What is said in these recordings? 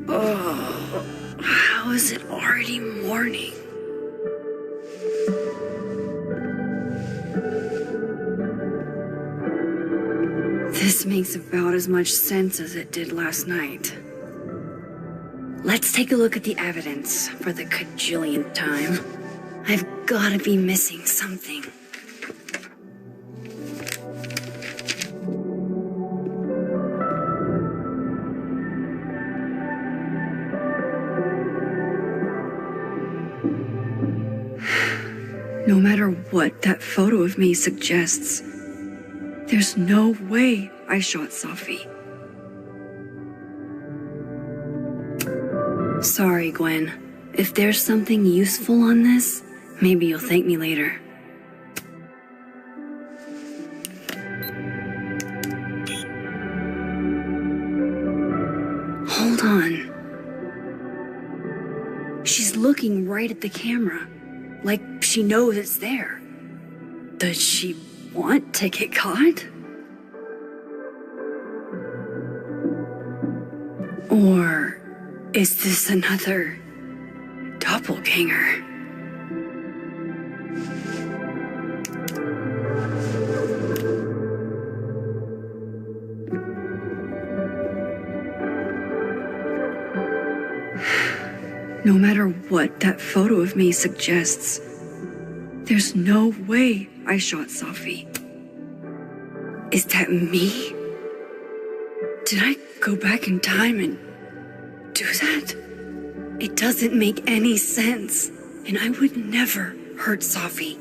Oh, how is it already morning? This makes about as much sense as it did last night. Let's take a look at the evidence for the cajillionth time. I've gotta be missing something. No matter what that photo of me suggests, there's no way I shot Safi. Sorry, Gwen. If there's something useful on this, maybe you'll thank me later. Hold on. She's looking right at the camera, like she knows it's there. Does she want to get caught? Or is this another doppelganger? No matter what that photo of me suggests, there's no way I shot Safi. Is that me? Did I go back in time and do that? It doesn't make any sense, and I would never hurt Safi.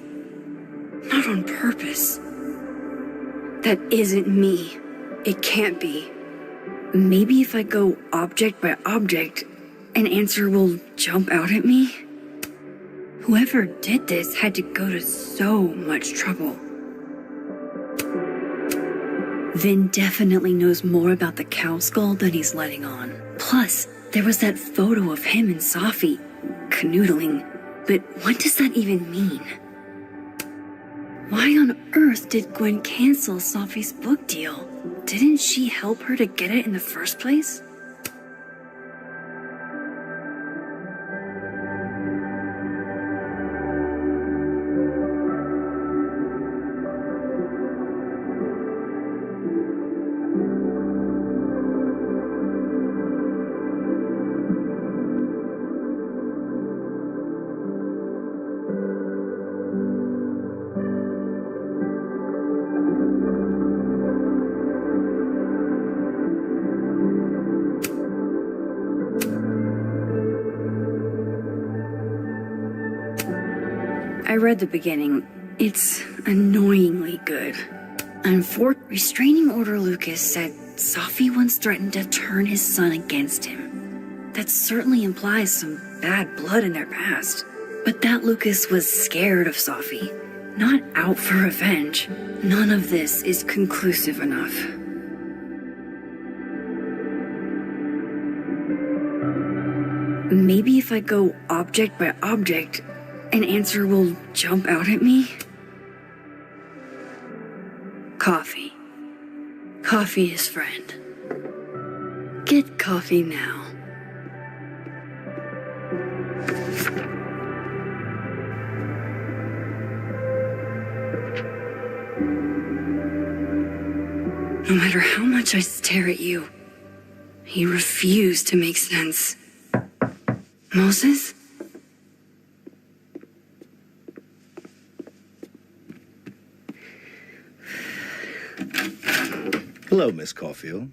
Not on purpose. That isn't me. It can't be. Maybe if I go object by object, an answer will jump out at me? Whoever did this had to go to so much trouble. Vin definitely knows more about the cow skull than he's letting on. Plus, there was that photo of him and Safi canoodling. But what does that even mean? Why on earth did Gwen cancel Safi's book deal? Didn't she help her to get it in the first place? I read the beginning. It's annoyingly good. Restraining Order Lucas said Safi once threatened to turn his son against him. That certainly implies some bad blood in their past. But that Lucas was scared of Safi, not out for revenge. None of this is conclusive enough. Maybe if I go object by object, an answer will jump out at me? Coffee. Coffee is friend. Get coffee now. No matter how much I stare at you, you refuse to make sense. Moses? Hello, Miss Caulfield.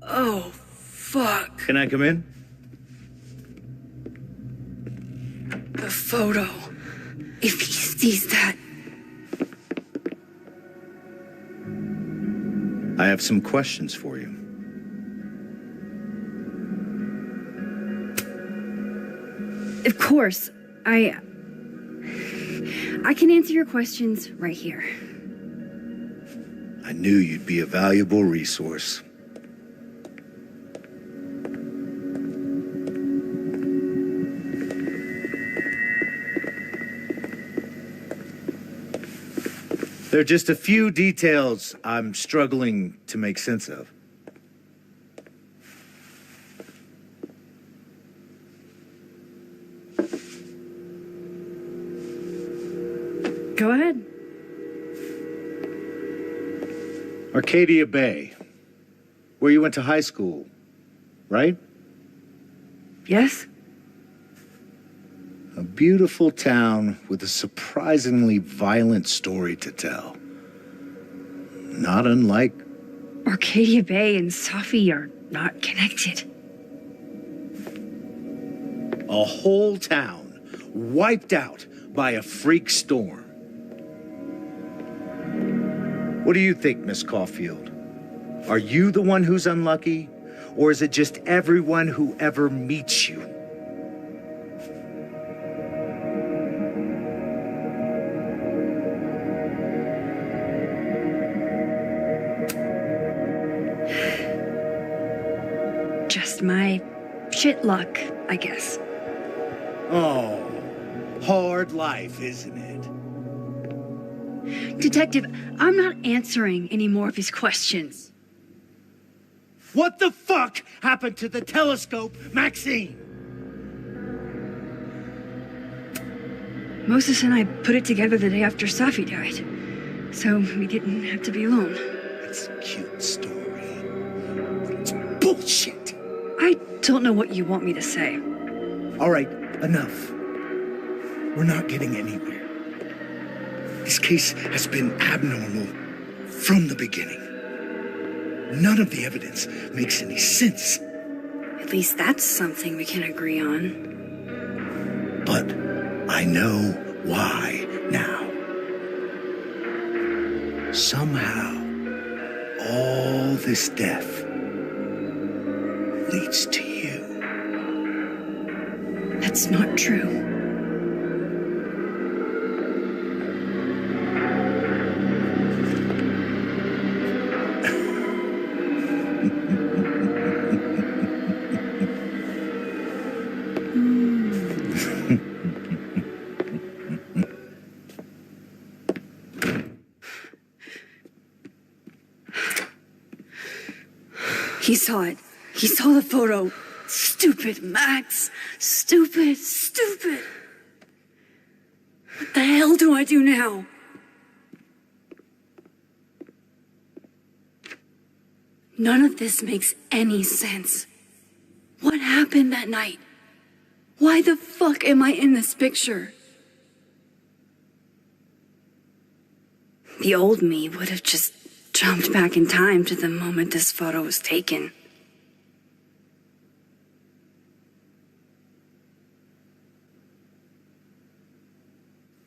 Oh, fuck. Can I come in? The photo. If he sees that, I have some questions for you. Of course, I can answer your questions right here. I knew you'd be a valuable resource. There are just a few details I'm struggling to make sense of. Go ahead. Arcadia Bay, where you went to high school, right? Yes? A beautiful town with a surprisingly violent story to tell. Not unlike... Arcadia Bay and Safi are not connected. a whole town wiped out by a freak storm. What do you think, Miss Caulfield? Are you the one who's unlucky? Or is it just everyone who ever meets you? Just my shit luck, I guess. Oh, hard life, isn't it? Detective, I'm not answering any more of his questions. What the fuck happened to the telescope, Maxine? Moses and I put it together the day after Safi died, so we didn't have to be alone. It's a cute story, but it's bullshit. I don't know what you want me to say. All right, enough. We're not getting anywhere. This case has been abnormal from the beginning. None of the evidence makes any sense. At least that's something we can agree on. But I know why now. Somehow, all this death leads to you. That's not true. He saw it. He saw the photo. Stupid, Max. Stupid, stupid. What the hell do I do now? None of this makes any sense. What happened that night? Why the fuck am I in this picture? The old me would have just jumped back in time to the moment this photo was taken.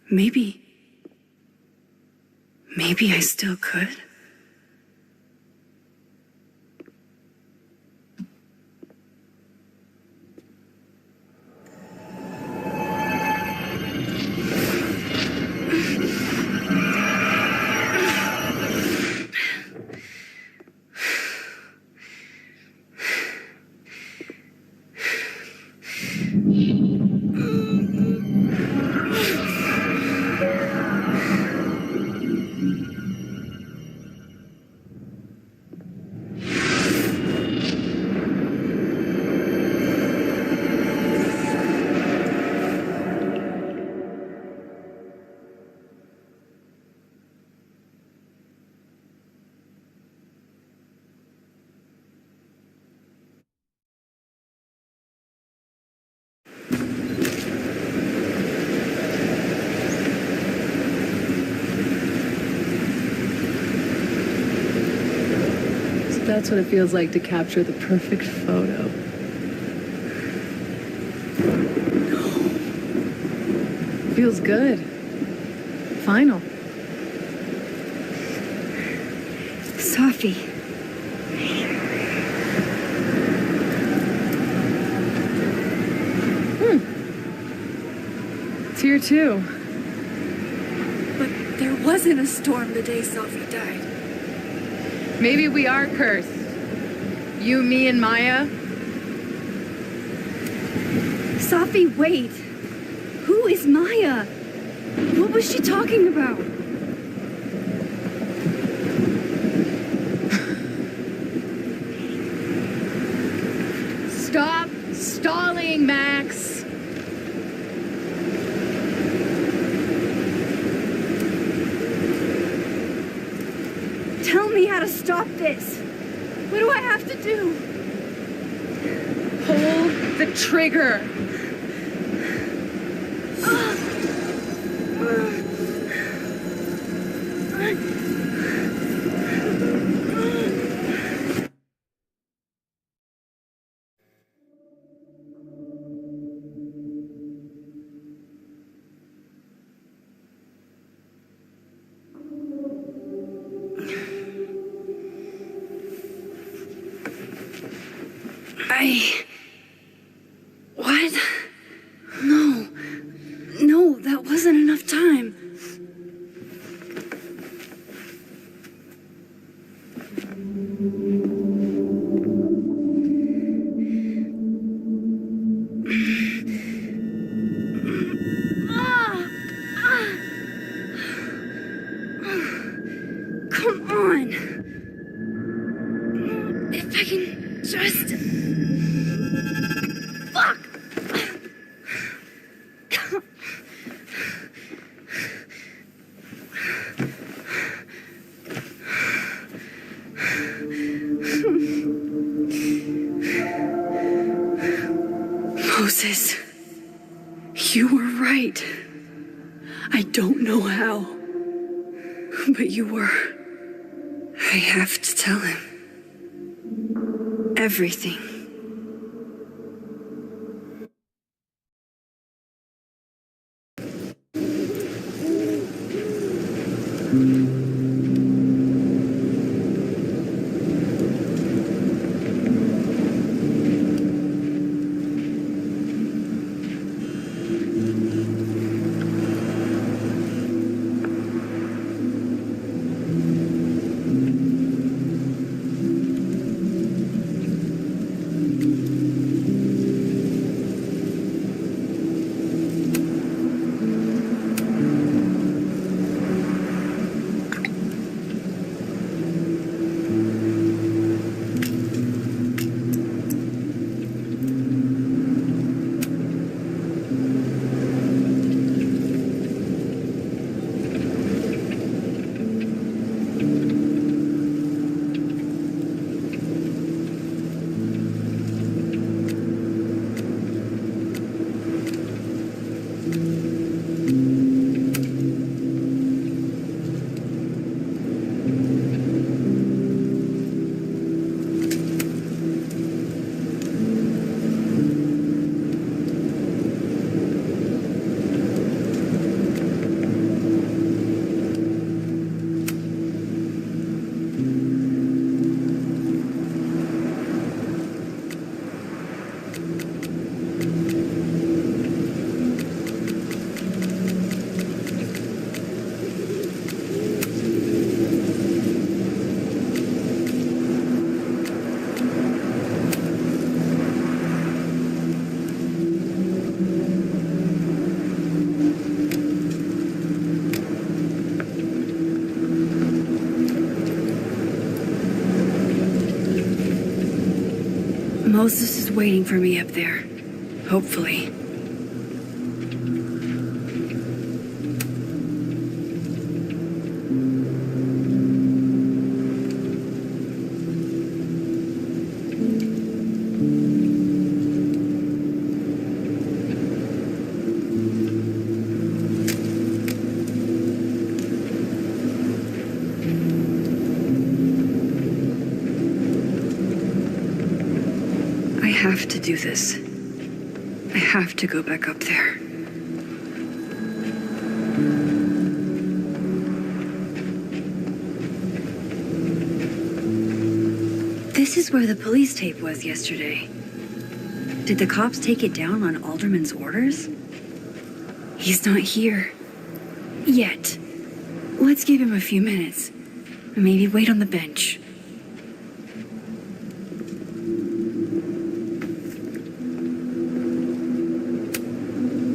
Maybe I still could. That's what it feels like to capture the perfect photo. Feels good. Final. Safi. here too. But there wasn't a storm the day Sophie died. Maybe we are cursed. You, me, and Maya. Sophie, wait. Who is Maya? What was she talking about? Stop stalling, Max. Tell me how to stop this. What do I have to do? Hold the trigger. What? No. No, that wasn't enough time. Come on. If I can just... Fuck! Moses, you were right. I don't know how, but you were. I have to tell him everything. Moses is waiting for me up there. Hopefully. I have to do this. I have to go back up there. This is where the police tape was yesterday. Did the cops take it down on Alderman's orders? He's not here. Yet. Let's give him a few minutes. Maybe wait on the bench.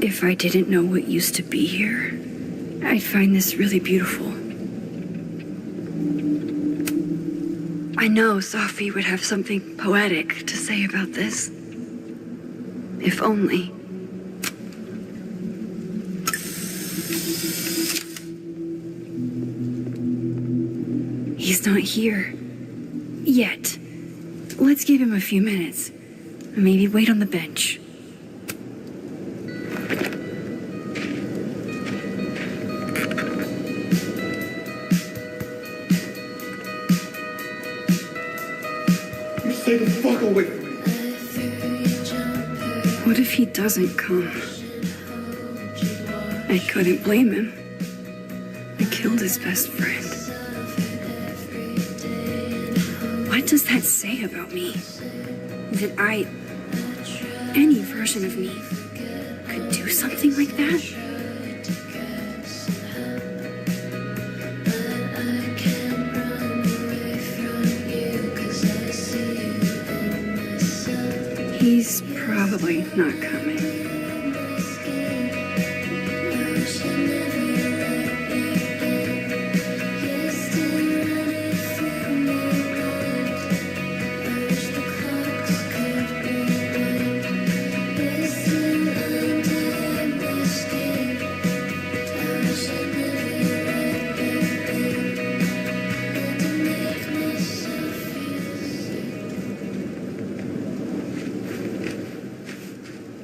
If I didn't know what used to be here, I'd find this really beautiful. I know Safi would have something poetic to say about this. If only. He's not here. Yet. Let's give him a few minutes. Maybe wait on the bench. Stay the fuck away from me. What if he doesn't come? I couldn't blame him. I killed his best friend. What does that say about me? That any version of me, could do something like that? He's probably not coming.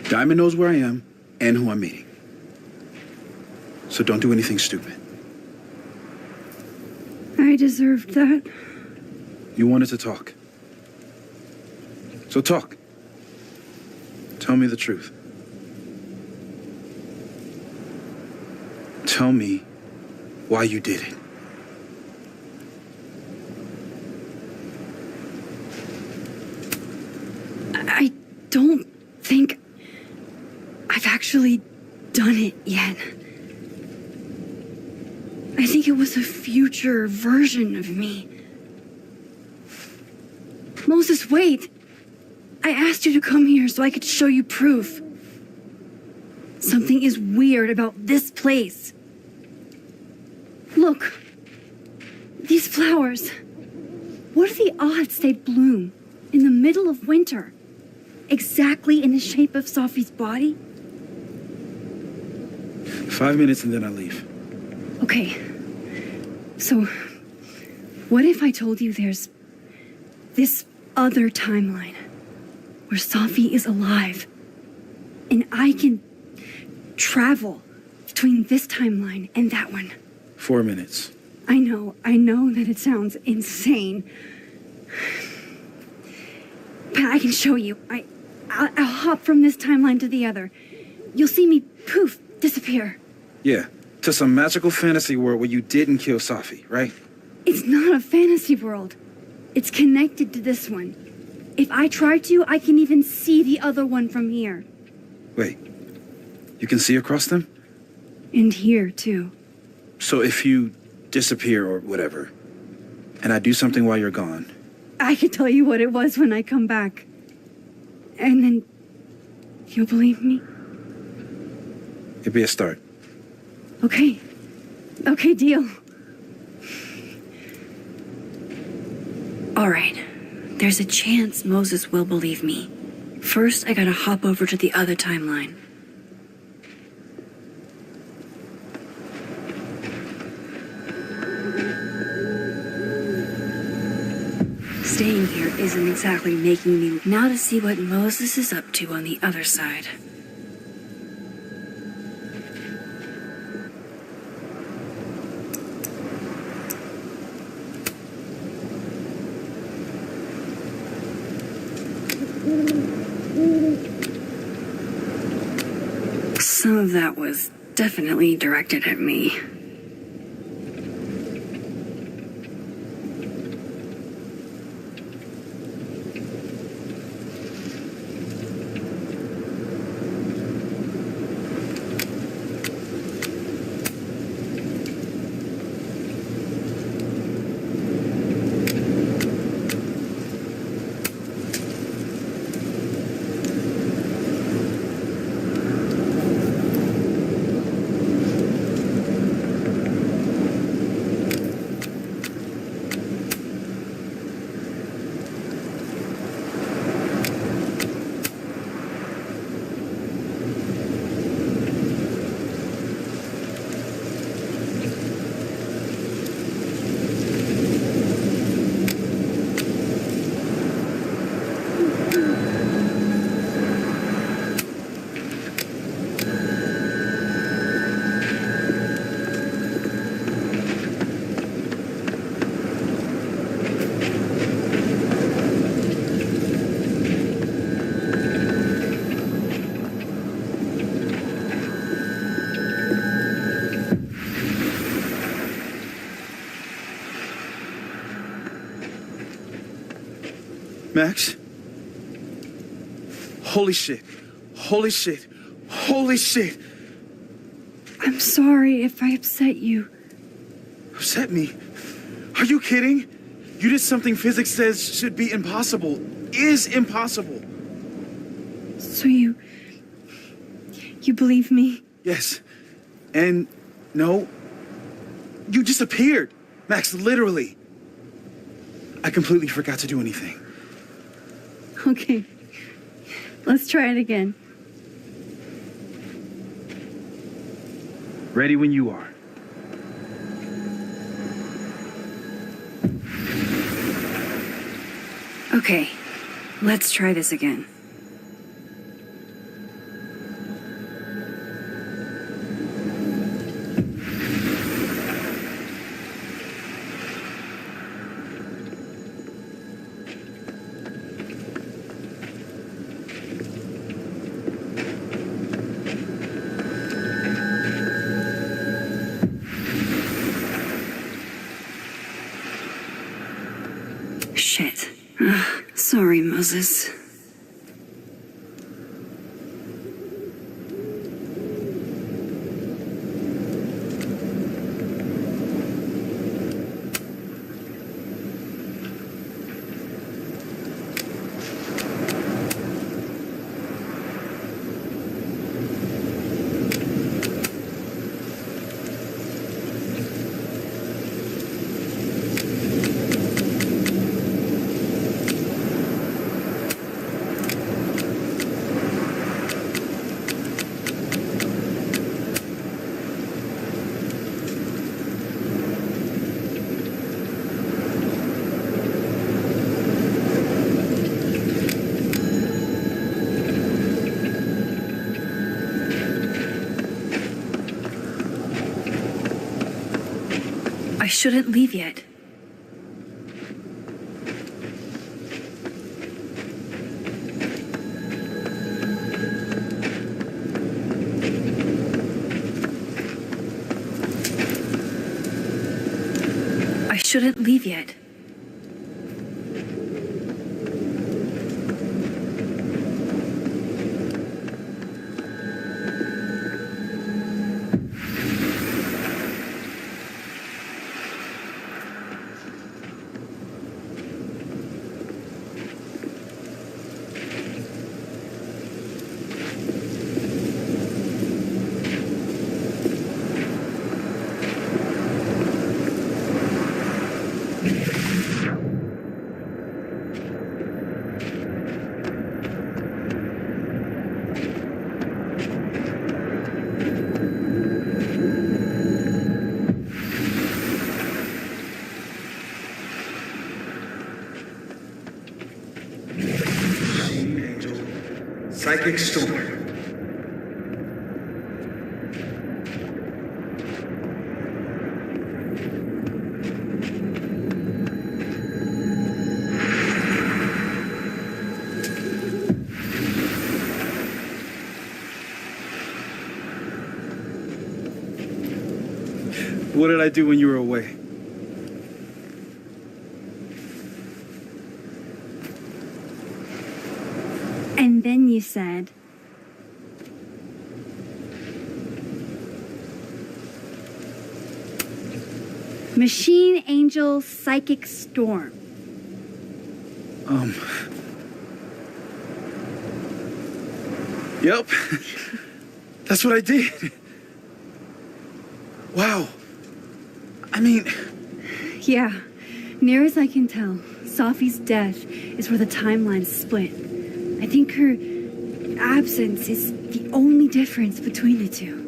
Diamond knows where I am and who I'm meeting. So don't do anything stupid. I deserved that. You wanted to talk. So talk. Tell me the truth. Tell me why you did it. I don't think I've actually done it yet. I think it was a future version of me. Moses, wait! I asked you to come here so I could show you proof. Something is weird about this place. Look. These flowers. What are the odds they bloom in the middle of winter? Exactly in the shape of Safi's body? 5 minutes and then I leave. Okay. So, what if I told you there's this other timeline where Safi is alive and I can travel between this timeline and that one? 4 minutes. I know that it sounds insane. But I can show you. I'll hop from this timeline to the other. You'll see me, poof, disappear. Yeah, to some magical fantasy world where you didn't kill Safi, right? It's not a fantasy world. It's connected to this one. If I try to, I can even see the other one from here. Wait, you can see across them? And here, too. So if you disappear or whatever, and I do something while you're gone... I can tell you what it was when I come back. And then you'll believe me? It'd be a start. Okay. Okay, deal. All right. There's a chance Moses will believe me. First, I gotta hop over to the other timeline. Staying here isn't exactly making me... Now to see what Moses is up to on the other side. Some of that was definitely directed at me. Max? Holy shit. Holy shit. Holy shit. I'm sorry if I upset you. Upset me? Are you kidding? You did something physics says should be impossible. Is impossible. So you believe me? Yes. And no. You disappeared. Max, literally. I completely forgot to do anything. Okay. Let's try it again. Ready when you are. Okay. Let's try this again. Shit. Sorry, Moses. I shouldn't leave yet. I shouldn't leave yet. Psychic storm. What did I do when you were away? And then you said, Machine Angel Psychic Storm. Yep. That's what I did. Wow. I mean... Yeah, near as I can tell, Safi's death is where the timeline is split. I think her absence is the only difference between the two.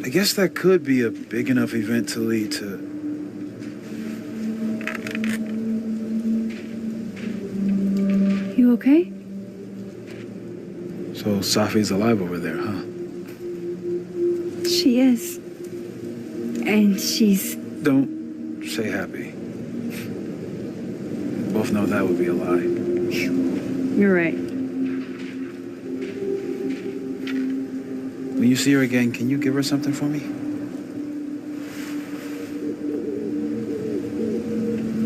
I guess that could be a big enough event to lead to... You okay? So Safi's alive over there, huh? She is. And she's... Don't say happy. We both know that would be a lie. You're right. When you see her again, can you give her something for me?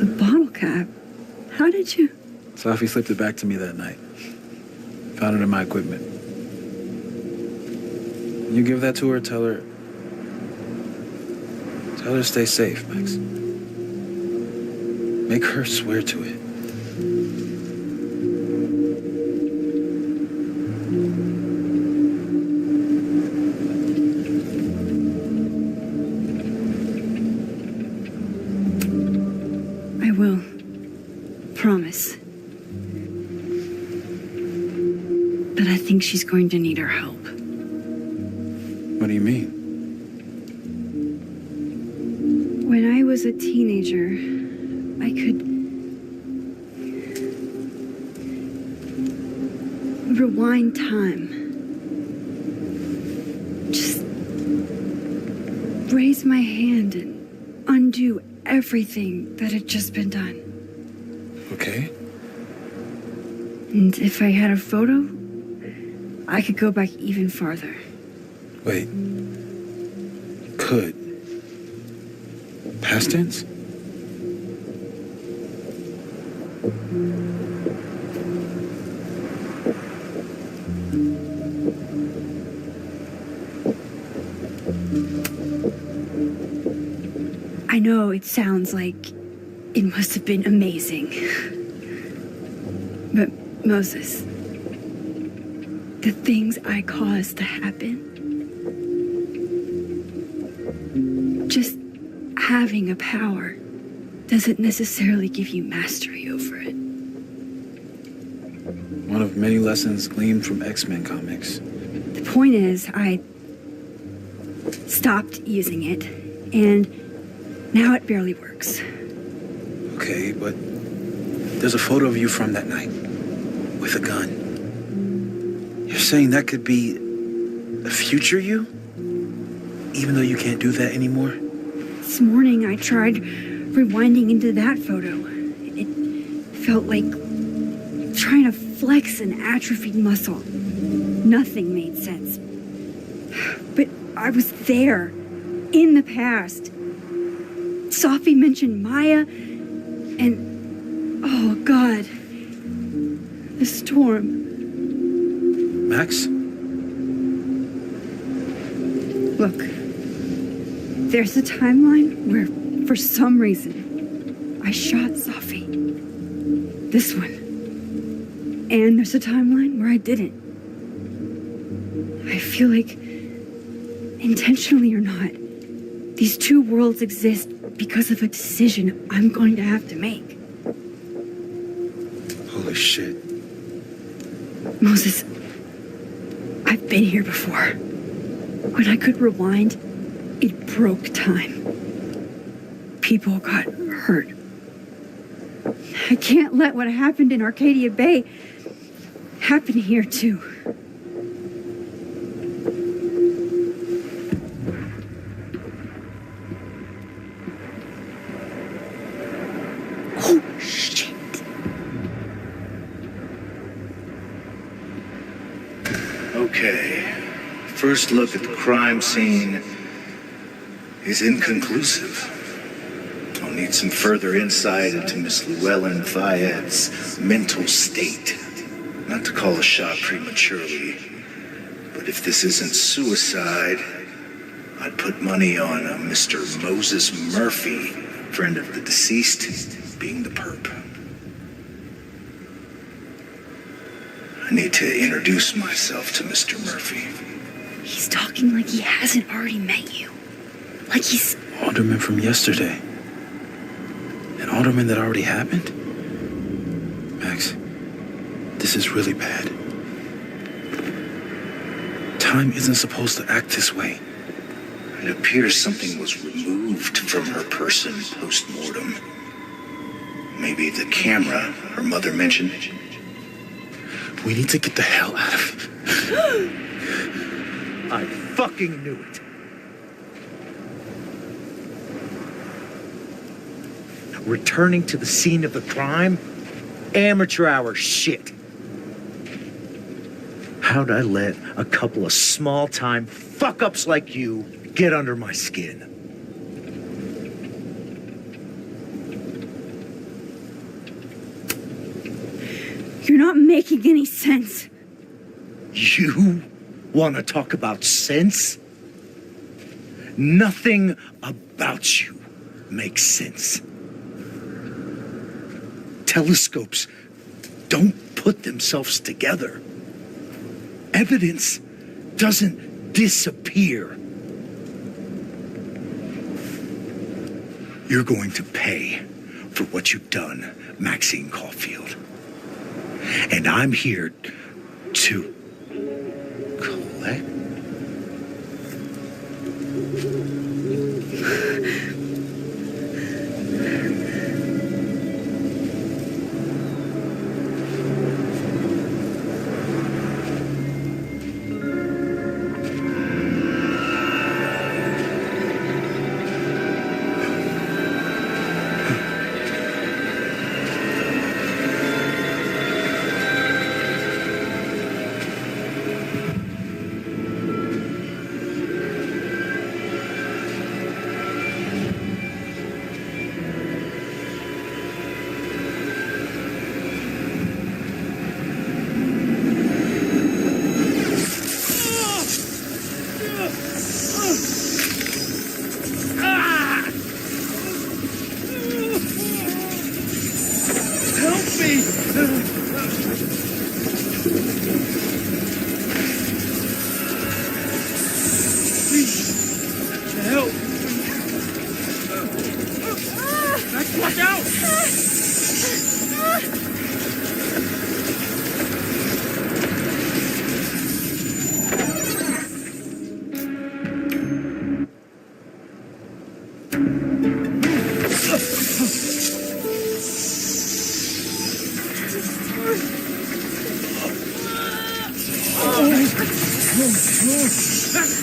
A bottle cap? did you? Safi slipped it back to me that night. Found it in my equipment. You give that to her, tell her to stay safe, Max. Make her swear to it. I will. Promise. But I think she's going to need our help. What do you mean? When I was a teenager, I could rewind time. Just raise my hand and undo everything that had just been done. Okay. And if I had a photo, I could go back even farther. Wait. Could. Past tense? I know it sounds like it must have been amazing. But Moses, the things I caused to happen, just having a power doesn't necessarily give you mastery over it. One of many lessons gleaned from X-Men comics. The point is, I stopped using it, and now it barely works. Okay, but there's a photo of you from that night with a gun. You're saying that could be a future you? Even though you can't do that anymore? This morning I tried rewinding into that photo. It felt like trying to flex an atrophied muscle. Nothing made sense. But I was there, in the past. Safi mentioned Maya, and oh God, the storm. Max? Look, there's a timeline where, for some reason, I shot Safi. This one. And there's a timeline where I didn't. I feel like, intentionally or not, these two worlds exist because of a decision I'm going to have to make. Holy shit. Moses, I've been here before. When I could rewind, it broke time. People got hurt. I can't let what happened in Arcadia Bay happen here too. Oh, shit. Okay. First look at the crime scene is inconclusive. I'll need some further insight into Miss Llewellyn Fayette's mental state. Not to call a shot prematurely, but if this isn't suicide, I'd put money on a Mr. Moses Murphy, friend of the deceased, being the perp. I need to introduce myself to Mr. Murphy. He's talking like he hasn't already met you. Like he's... Alderman from yesterday. An alderman that already happened? Max, this is really bad. Time isn't supposed to act this way. It appears something was removed from her person post-mortem. Maybe the camera her mother mentioned. We need to get the hell out of here. I fucking knew it. Returning to the scene of the crime? Amateur hour shit. How'd I let a couple of small-time fuck-ups like you get under my skin? not making any sense. You want to talk about sense? Nothing about you makes sense. Telescopes don't put themselves together. Evidence doesn't disappear. You're going to pay for what you've done, Maxine Caulfield. And I'm here to collect.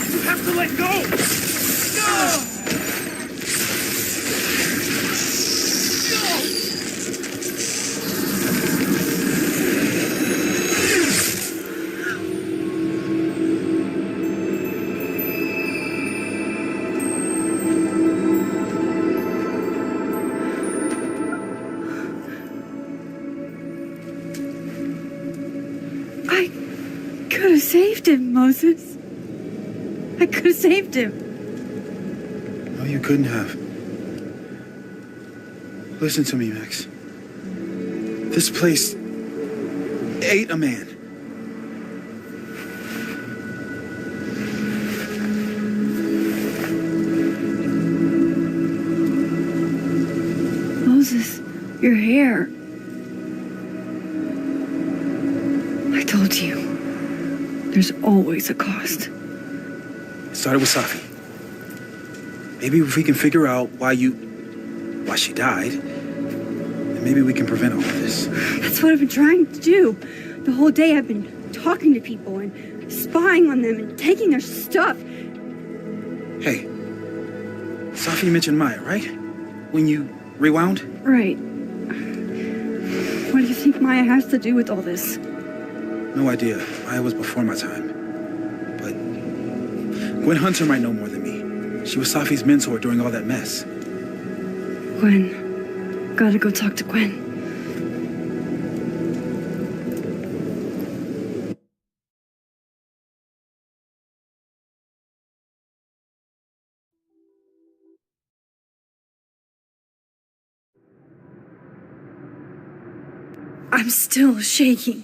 You have to let go! I could have saved him, Moses. I could have saved him. No, you couldn't have. Listen to me, Max. This place ate a man. Moses, your hair. I told you. There's always a cost. It started with Safi. Maybe if we can figure out why she died, then maybe we can prevent all of this. That's what I've been trying to do. The whole day I've been talking to people and spying on them and taking their stuff. Hey, Safi mentioned Maya, right? When you rewound? Right. What do you think Maya has to do with all this? No idea. Maya was before my time. But Gwen Hunter might know more than me. She was Safi's mentor during all that mess. Gwen. Gotta go talk to Gwen. I'm still shaking.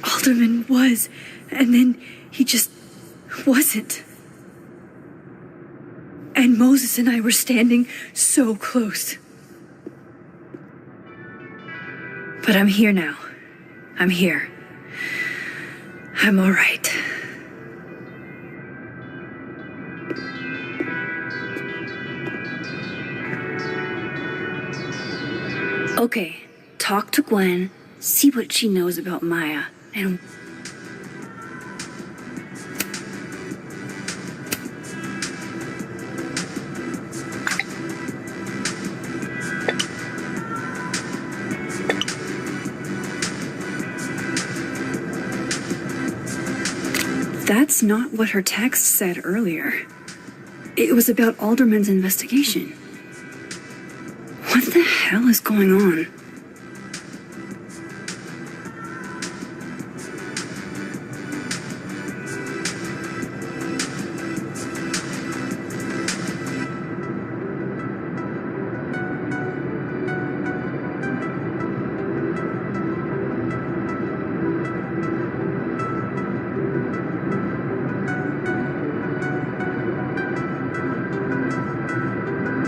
Alderman was, and then he just wasn't. And Moses and I were standing so close. But I'm here now. I'm here. I'm all right. Okay, talk to Gwen, see what she knows about Maya, and... That's not what her text said earlier. It was about Alderman's investigation. What the hell is going on?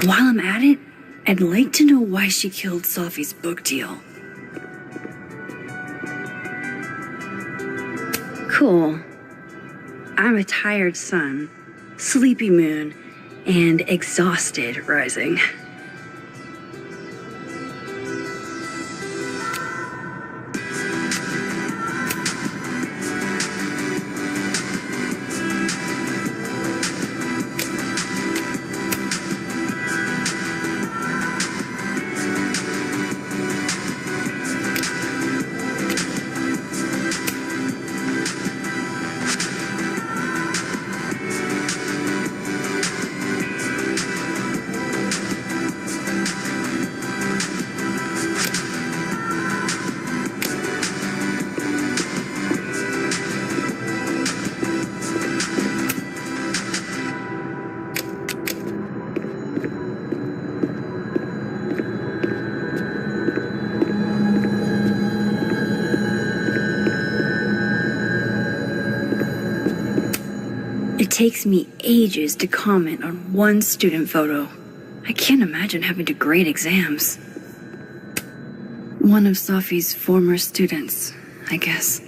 While I'm at it, I'd like to know why she killed Sophie's book deal. Cool. I'm a tired sun, sleepy moon, and exhausted rising. It takes me ages to comment on one student photo. I can't imagine having to grade exams. One of Sophie's former students, I guess.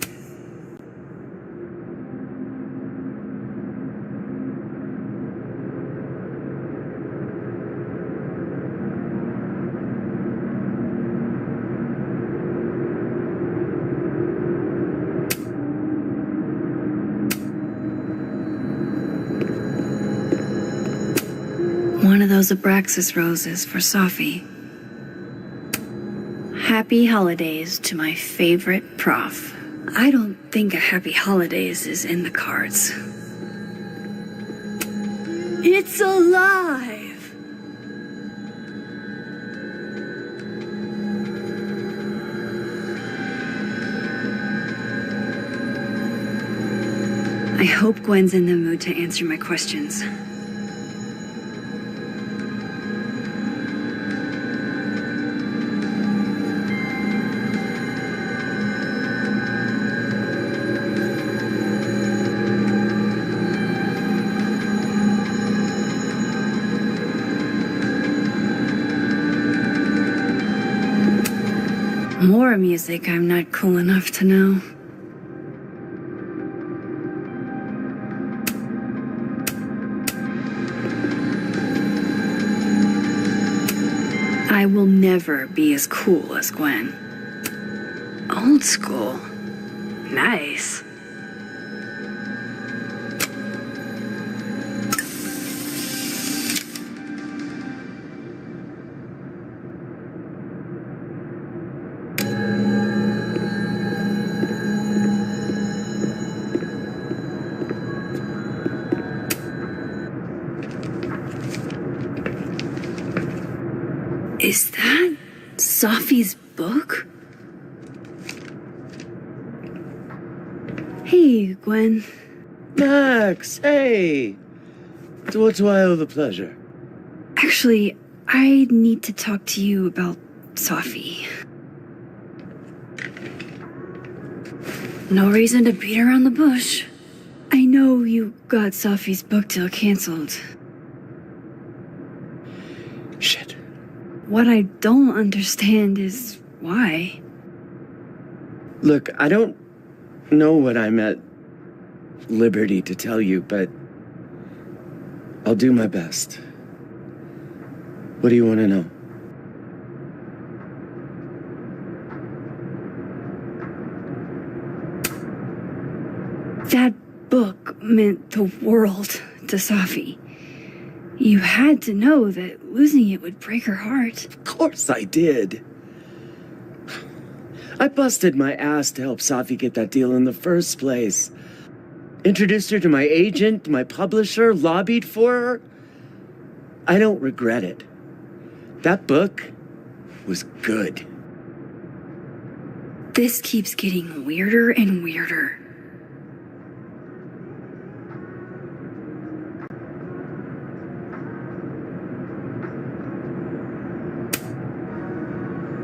One of those Abraxas roses for Sophie. Happy holidays to my favorite prof. I don't think a happy holidays is in the cards. It's alive! I hope Gwen's in the mood to answer my questions. More music I'm not cool enough to know. I will never be as cool as Gwen. Old school. Nice. Is that Sophie's book? Hey, Gwen. Max, hey! To what do I owe the pleasure? Actually, I need to talk to you about Sophie. No reason to beat around the bush. I know you got Sophie's book deal canceled. Shit. What I don't understand is why. Look, I don't know what I'm at liberty to tell you, but I'll do my best. What do you want to know? That book meant the world to Sophie. You had to know that losing it would break her heart. Of course I did. I busted my ass to help Sophie get that deal in the first place. Introduced her to my agent, my publisher, lobbied for her. I don't regret it. That book was good. This keeps getting weirder and weirder.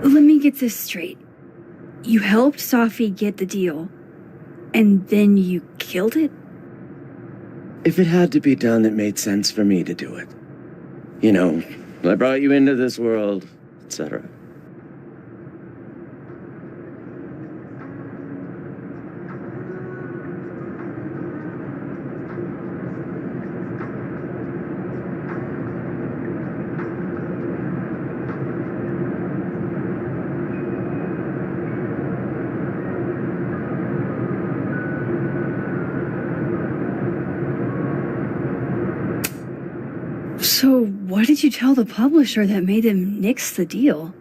Let me get this straight. You helped Sophie get the deal, and then you killed it? If it had to be done, it made sense for me to do it. You know, I brought you into this world, etc. So, what did you tell the publisher that made them nix the deal?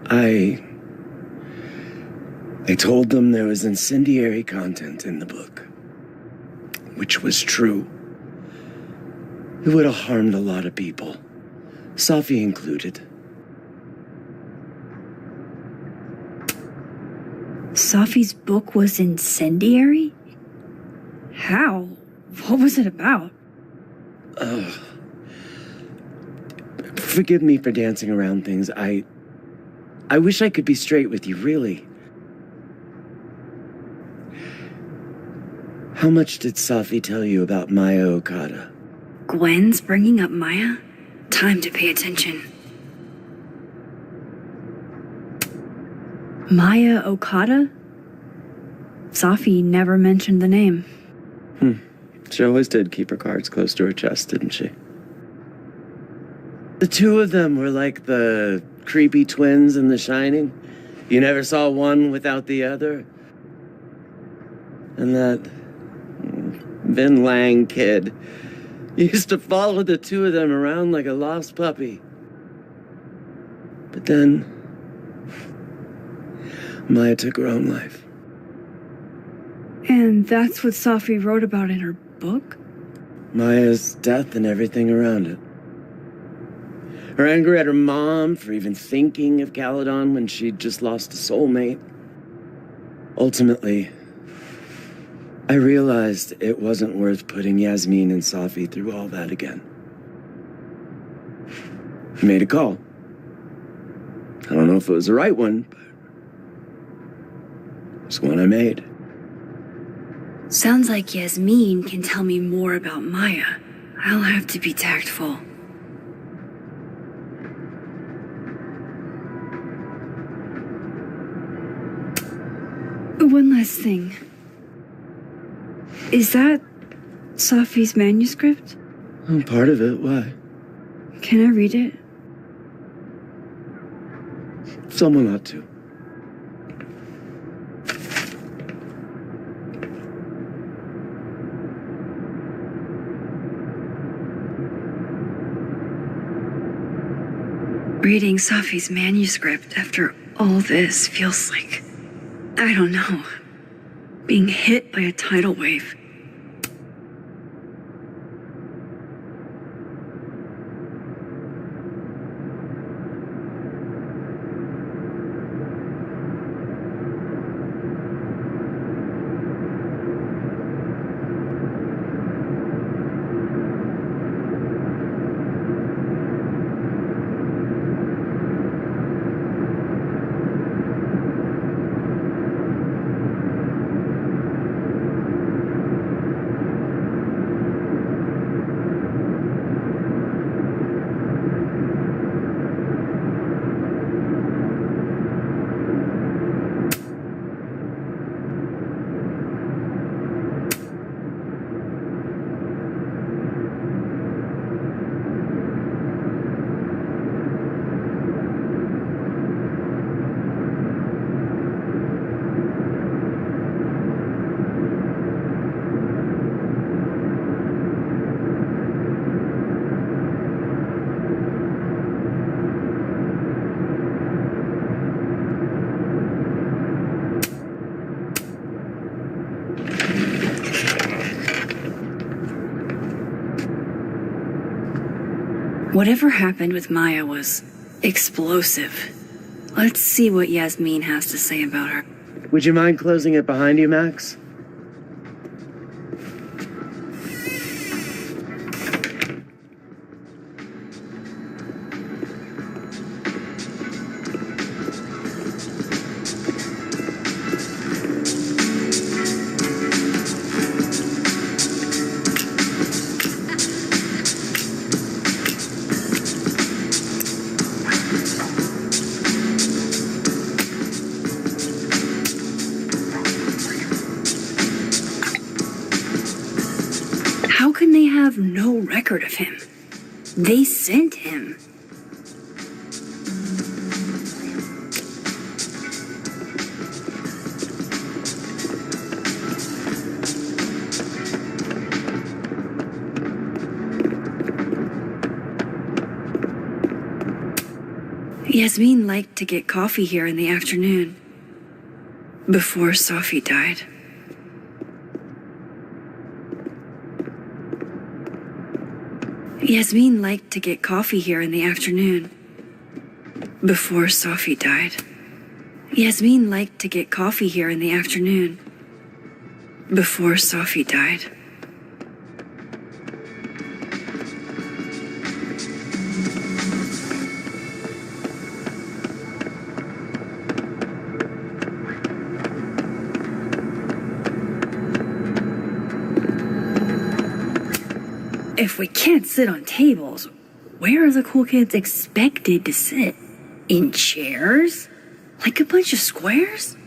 I told them there was incendiary content in the book, which was true. It would have harmed a lot of people, Safi included. Safi's book was incendiary? How? What was it about? Forgive me for dancing around things. I wish I could be straight with you, really. How much did Safi tell you about Maya Okada? Gwen's bringing up Maya? Time to pay attention. Maya Okada? Safi never mentioned the name. She always did keep her cards close to her chest, didn't she? The two of them were like the creepy twins in The Shining. You never saw one without the other. And that Vin Lang kid used to follow the two of them around like a lost puppy. But then Maya took her own life. And that's what Safi wrote about in her book? Maya's death and everything around it. Her anger at her mom for even thinking of Caledon when she'd just lost a soulmate. Ultimately, I realized it wasn't worth putting Yasmin and Safi through all that again. I made a call. I don't know if it was the right one, but it's one I made. Sounds like Yasmin can tell me more about Maya. I'll have to be tactful. One last thing. Is that Safi's manuscript? Part of it, why? Can I read it? Someone ought to. Reading Safi's manuscript after all this feels like, I don't know, being hit by a tidal wave. Whatever happened with Maya was explosive. Let's see what Yasmin has to say about her. Would you mind closing it behind you, Max? can they have no record of him? They sent him. Yasmin liked to get coffee here in the afternoon, before Safi died. Yasmin liked to get coffee here in the afternoon, before Safi died. Yasmin liked to get coffee here in the afternoon, before Safi died. If we can't sit on tables, where are the cool kids expected to sit? In chairs? Like a bunch of squares?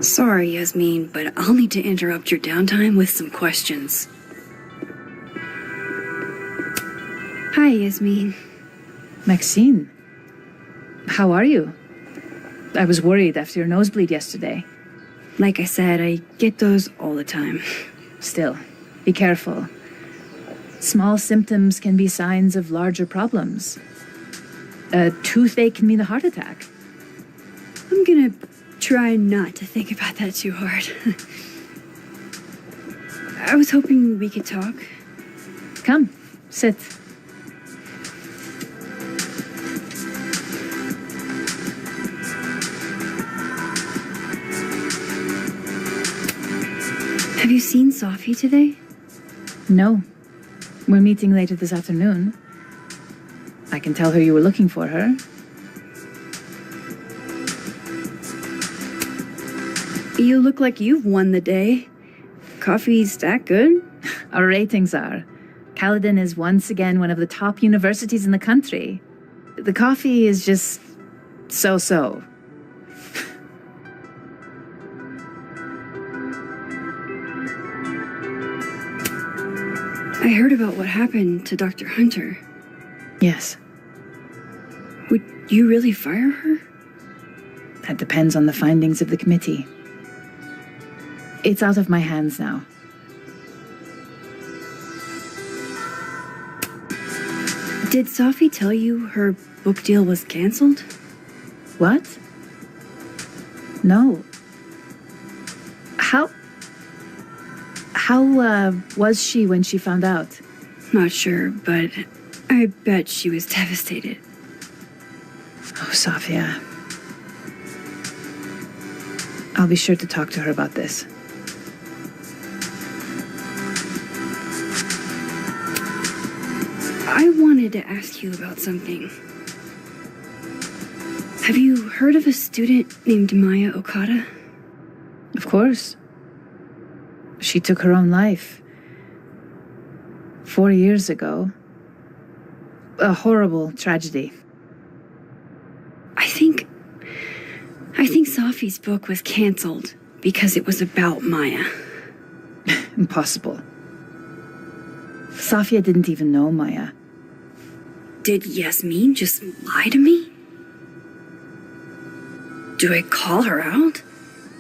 Sorry, Yasmin, but I'll need to interrupt your downtime with some questions. Hi, Yasmin. Maxine, how are you? I was worried after your nosebleed yesterday. Like I said, I get those all the time. Still, be careful. Small symptoms can be signs of larger problems. A toothache can mean a heart attack. I'm gonna try not to think about that too hard. I was hoping we could talk. Come, sit. Have you seen Safi today? No. We're meeting later this afternoon. I can tell her you were looking for her. You look like you've won the day. Coffee's that good? Our ratings are. Caledon is once again one of the top universities in the country. The coffee is just so-so. I heard about what happened to Dr. Hunter. Yes, Would you really fire her? that depends on the findings of the committee. It's out of my hands now. Did Safi tell you her book deal was canceled? What? No. How was she when she found out? Not sure, but I bet she was devastated. Oh, Safia. I'll be sure to talk to her about this. I wanted to ask you about something. Have you heard of a student named Maya Okada? Of course. She took her own life. 4 years ago. A horrible tragedy. I think Safi's book was canceled because it was about Maya. Impossible. Safia didn't even know Maya. Did Yasmin just lie to me? Do I call her out?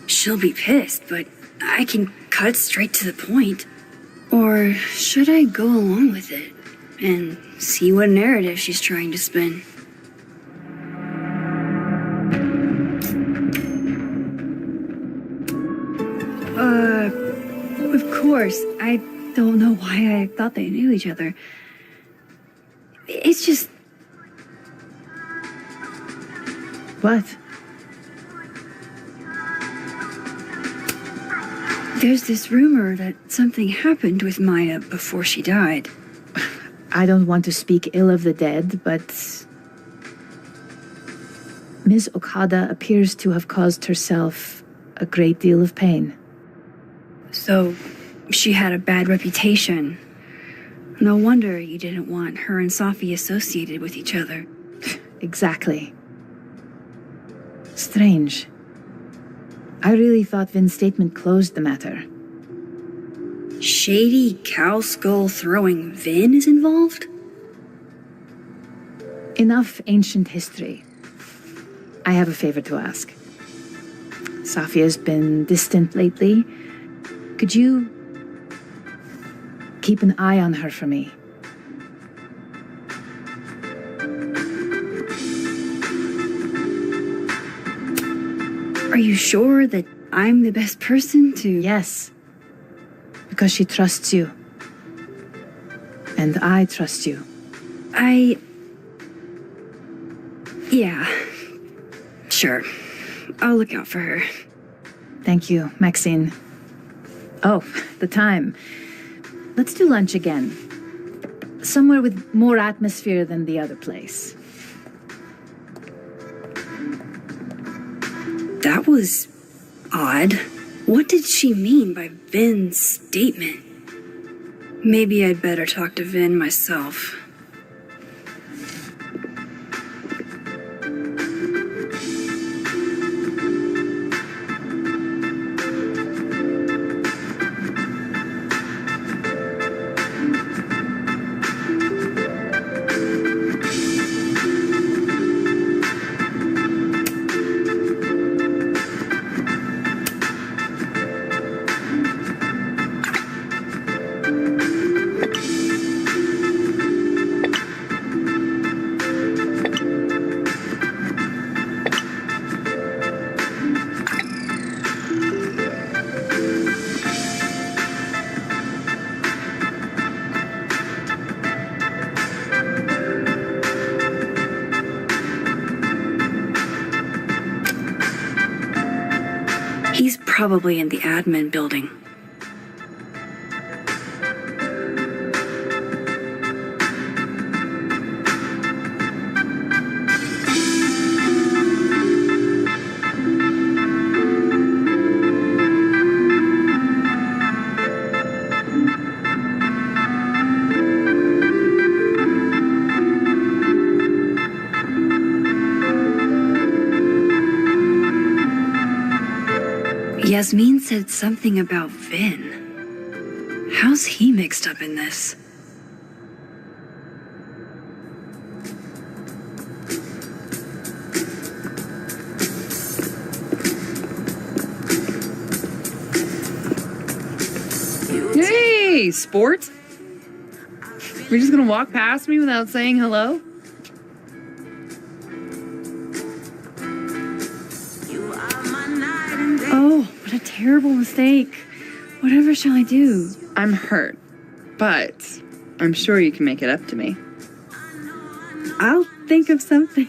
She'll be pissed, but I can cut straight to the point. Or should I go along with it and see what narrative she's trying to spin? Of course. I don't know why I thought they knew each other. It's just... What? There's this rumor that something happened with Maya before she died. I don't want to speak ill of the dead, but Ms. Okada appears to have caused herself a great deal of pain. So, she had a bad reputation. No wonder you didn't want her and Safi associated with each other. Exactly. Strange. I really thought Vin's statement closed the matter. Shady cow skull throwing Vin is involved? Enough ancient history. I have a favor to ask. Safia's been distant lately. Could you keep an eye on her for me? Are you sure that I'm the best person to... Yes. Because she trusts you. And I trust you. Yeah. Sure. I'll look out for her. Thank you, Maxine. Oh, the time. Let's do lunch again. Somewhere with more atmosphere than the other place. That was odd. What did she mean by Vin's statement? Maybe I'd better talk to Vin myself. He's probably in the admin building. Yasmin said something about Vin. How's he mixed up in this? Hey, sport! You're just gonna walk past me without saying hello? Oh, what a terrible mistake. Whatever shall I do? I'm hurt, but I'm sure you can make it up to me. I'll think of something.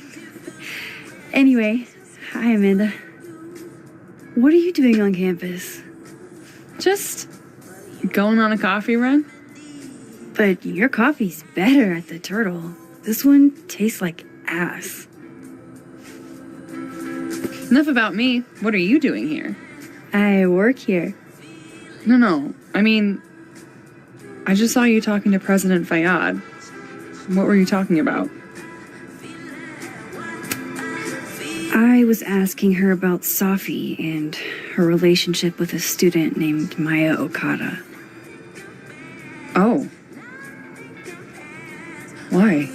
Anyway, hi Amanda. What are you doing on campus? Just going on a coffee run? But your coffee's better at the Turtle. This one tastes like ass. Enough about me. What are you doing here? I work here. No. I mean, I just saw you talking to President Fayyad. What were you talking about? I was asking her about Safi and her relationship with a student named Maya Okada. Oh. Why?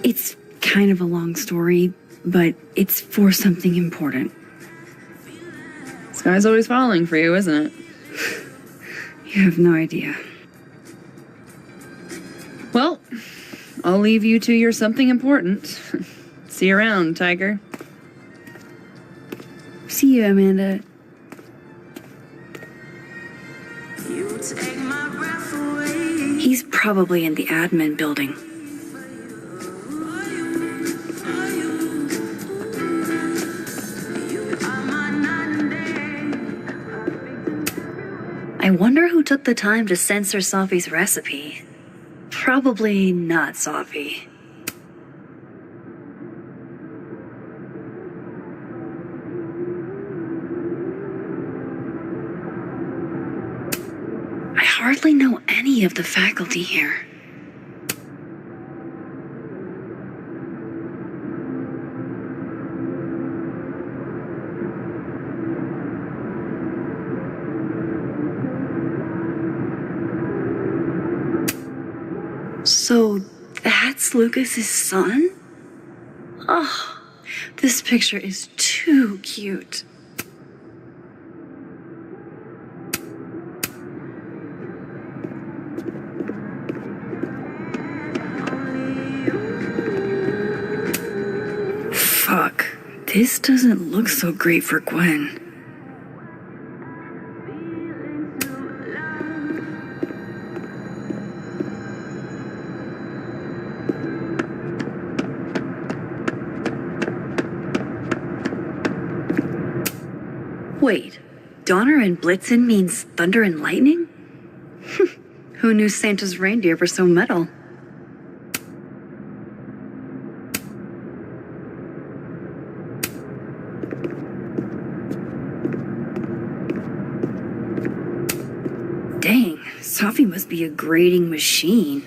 It's kind of a long story, but it's for something important. Sky's always falling for you, isn't it? You have no idea. Well, I'll leave you to your something important. See you around, Tiger. See you, Amanda. He's probably in the admin building. I wonder who took the time to censor Safi's recipe. Probably not Safi. hardly know any of the faculty here. So that's Lucas's son? Oh, this picture is too cute. Fuck, this doesn't look so great for Gwen. Wait, Donner and Blitzen means thunder and lightning? Who knew Santa's reindeer were so metal? Dang, Sophie must be a grading machine.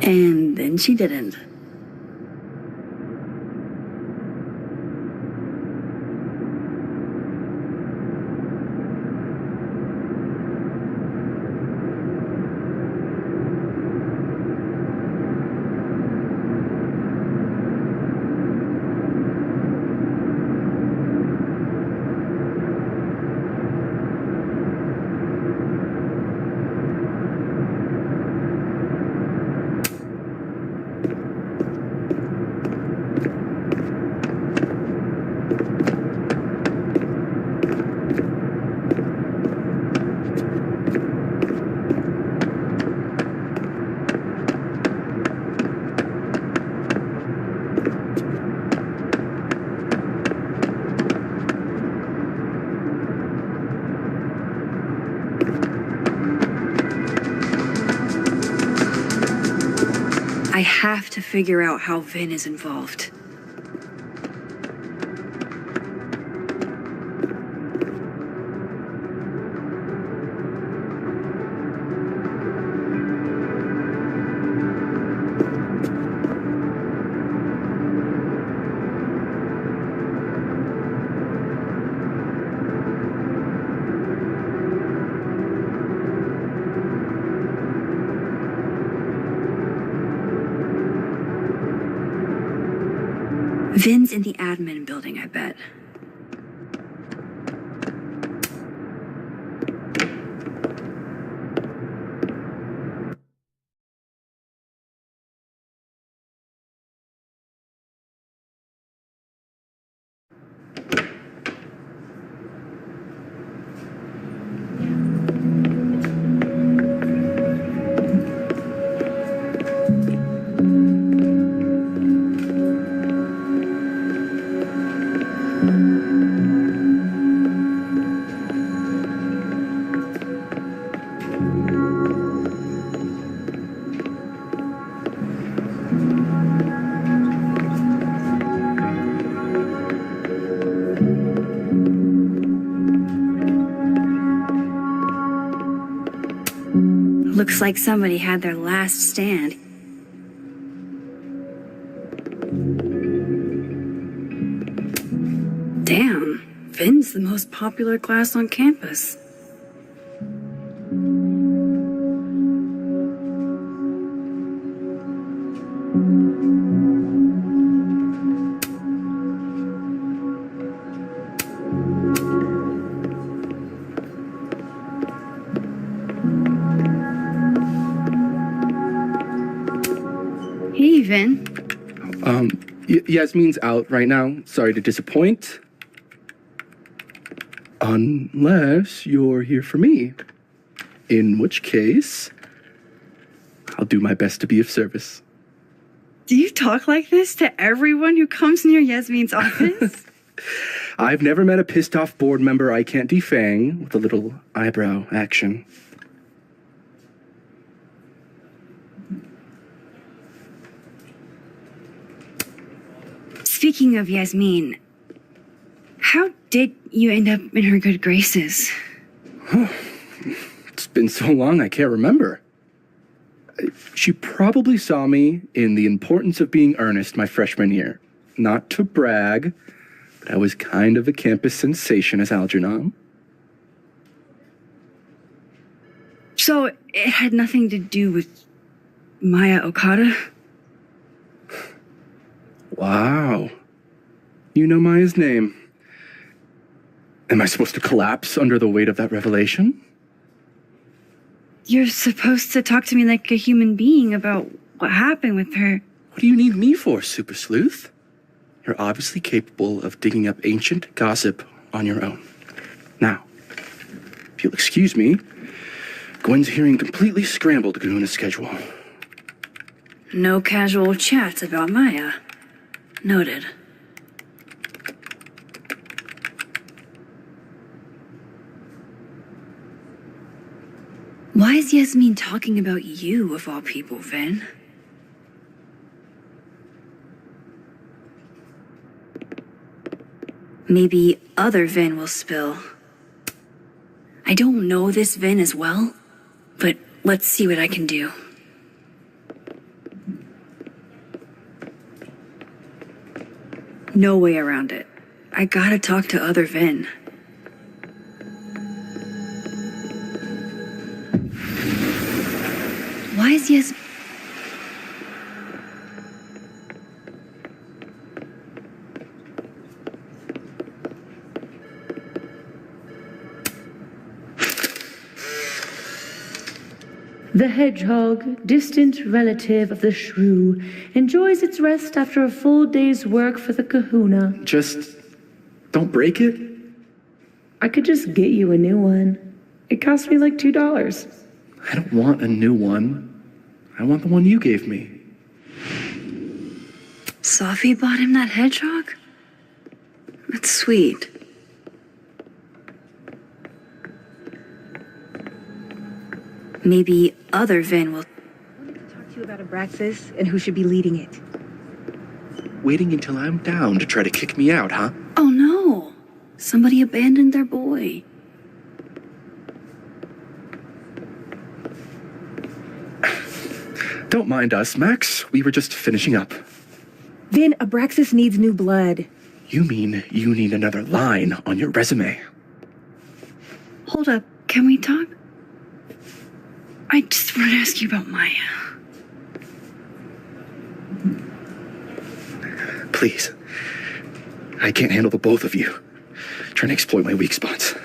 And then she didn't. I have to figure out how Vin is involved. Vin's in the admin building, I bet. Looks like somebody had their last stand. Damn, Vin's the most popular class on campus. Hey, Vin. Yasmin's out right now. Sorry to disappoint. Unless you're here for me. In which case, I'll do my best to be of service. Do you talk like this to everyone who comes near Yasmin's office? I've never met a pissed off board member I can't defang with a little eyebrow action. Speaking of Yasmin, how did you end up in her good graces? It's been so long I can't remember. She probably saw me in The Importance of Being Earnest my freshman year. Not to brag, but I was kind of a campus sensation as Algernon. So it had nothing to do with Maya Okada? Wow. You know Maya's name. Am I supposed to collapse under the weight of that revelation? You're supposed to talk to me like a human being about what happened with her. What do you need me for, Super Sleuth? You're obviously capable of digging up ancient gossip on your own. Now, if you'll excuse me, Gwen's hearing completely scrambled Kahuna's schedule. No casual chats about Maya. Noted. Why is Yasmin talking about you, of all people, Vin? Maybe other Vin will spill. I don't know this Vin as well, but let's see what I can do. No way around it. I gotta talk to other Vin. Why is Yas... The hedgehog, distant relative of the shrew, enjoys its rest after a full day's work for the kahuna. Just don't break it. I could just get you a new one. It cost me like $2. I don't want a new one. I want the one you gave me. Safi bought him that hedgehog? That's sweet. Maybe other Vin will... I wanted to talk to you about Abraxas and who should be leading it. Waiting until I'm down to try to kick me out, huh? Oh no! Somebody abandoned their boy. Don't mind us, Max. We were just finishing up. Vin, Abraxas needs new blood. You mean you need another line on your resume? Hold up, can we talk? I just want to ask you about Maya. Please. I can't handle the both of you trying to exploit my weak spots.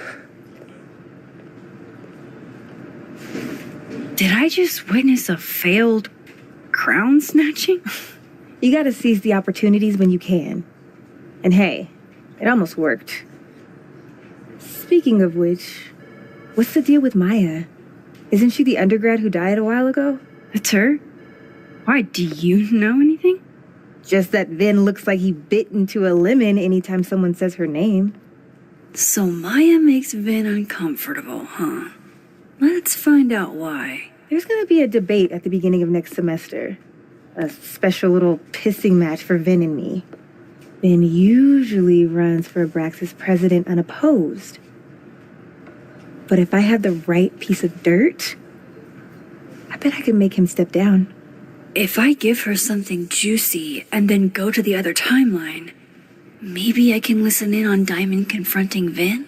Did I just witness a failed crown snatching? You gotta seize the opportunities when you can. And hey, it almost worked. Speaking of which, what's the deal with Maya? Isn't she the undergrad who died a while ago? It's her? Why, do you know anything? Just that Vin looks like he bit into a lemon anytime someone says her name. So Maya makes Vin uncomfortable, huh? Let's find out why. There's gonna be a debate at the beginning of next semester. A special little pissing match for Vin and me. Vin usually runs for Abraxas president unopposed. But if I have the right piece of dirt, I bet I could make him step down. If I give her something juicy and then go to the other timeline, maybe I can listen in on Diamond confronting Vin?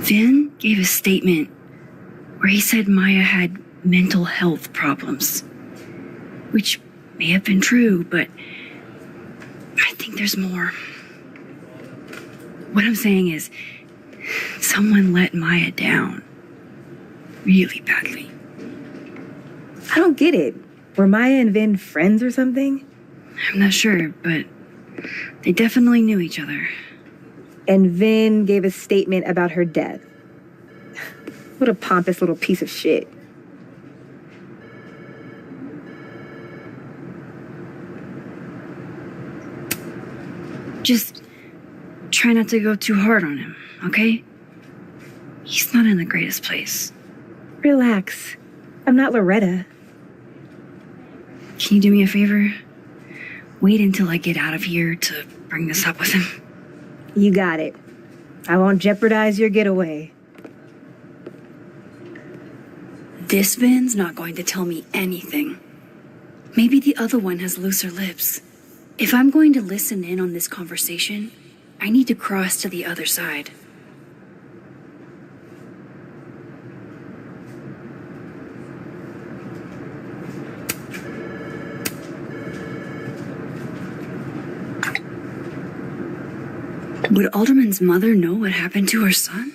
Vin gave a statement where he said Maya had mental health problems, which may have been true, but I think there's more. What I'm saying is, someone let Maya down really badly. I don't get it. Were Maya and Vin friends or something? I'm not sure, but they definitely knew each other. And Vin gave a statement about her death. What a pompous little piece of shit. Just try not to go too hard on him, okay? He's not in the greatest place. Relax. I'm not Loretta. Can you do me a favor? Wait until I get out of here to bring this up with him. You got it. I won't jeopardize your getaway. This Vin's not going to tell me anything. Maybe the other one has looser lips. If I'm going to listen in on this conversation, I need to cross to the other side. Would Alderman's mother know what happened to her son?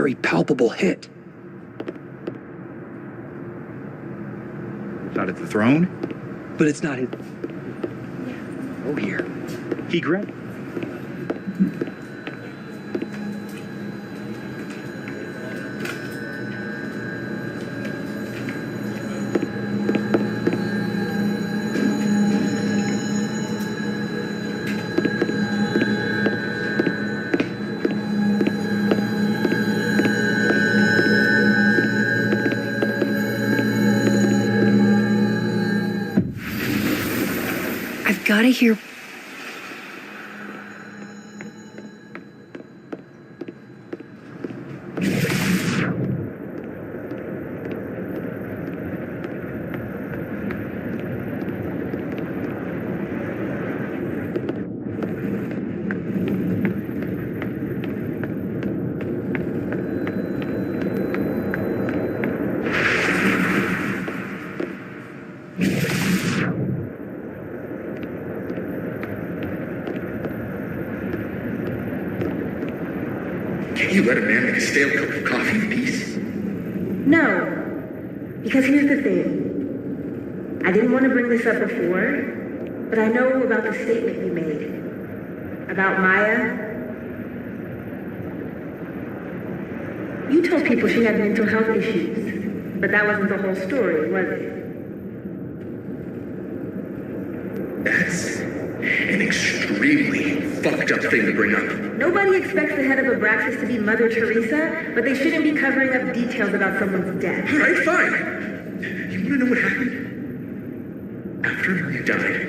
very palpable hit. Not at the throne? But it's not his. Oh, here. He grabbed. Gotta hear. Can't you let a man make a stale cup of coffee in peace? No. Because here's the thing. I didn't want to bring this up before, but I know about the statement you made. About Maya. You told people she had mental health issues, but that wasn't the whole story, was it? That's an extremely fucked up thing to bring up. Nobody expects the head of Abraxas to be Mother Teresa, but they shouldn't be covering up details about someone's death. All right, fine. You want to know what happened? After Maya died,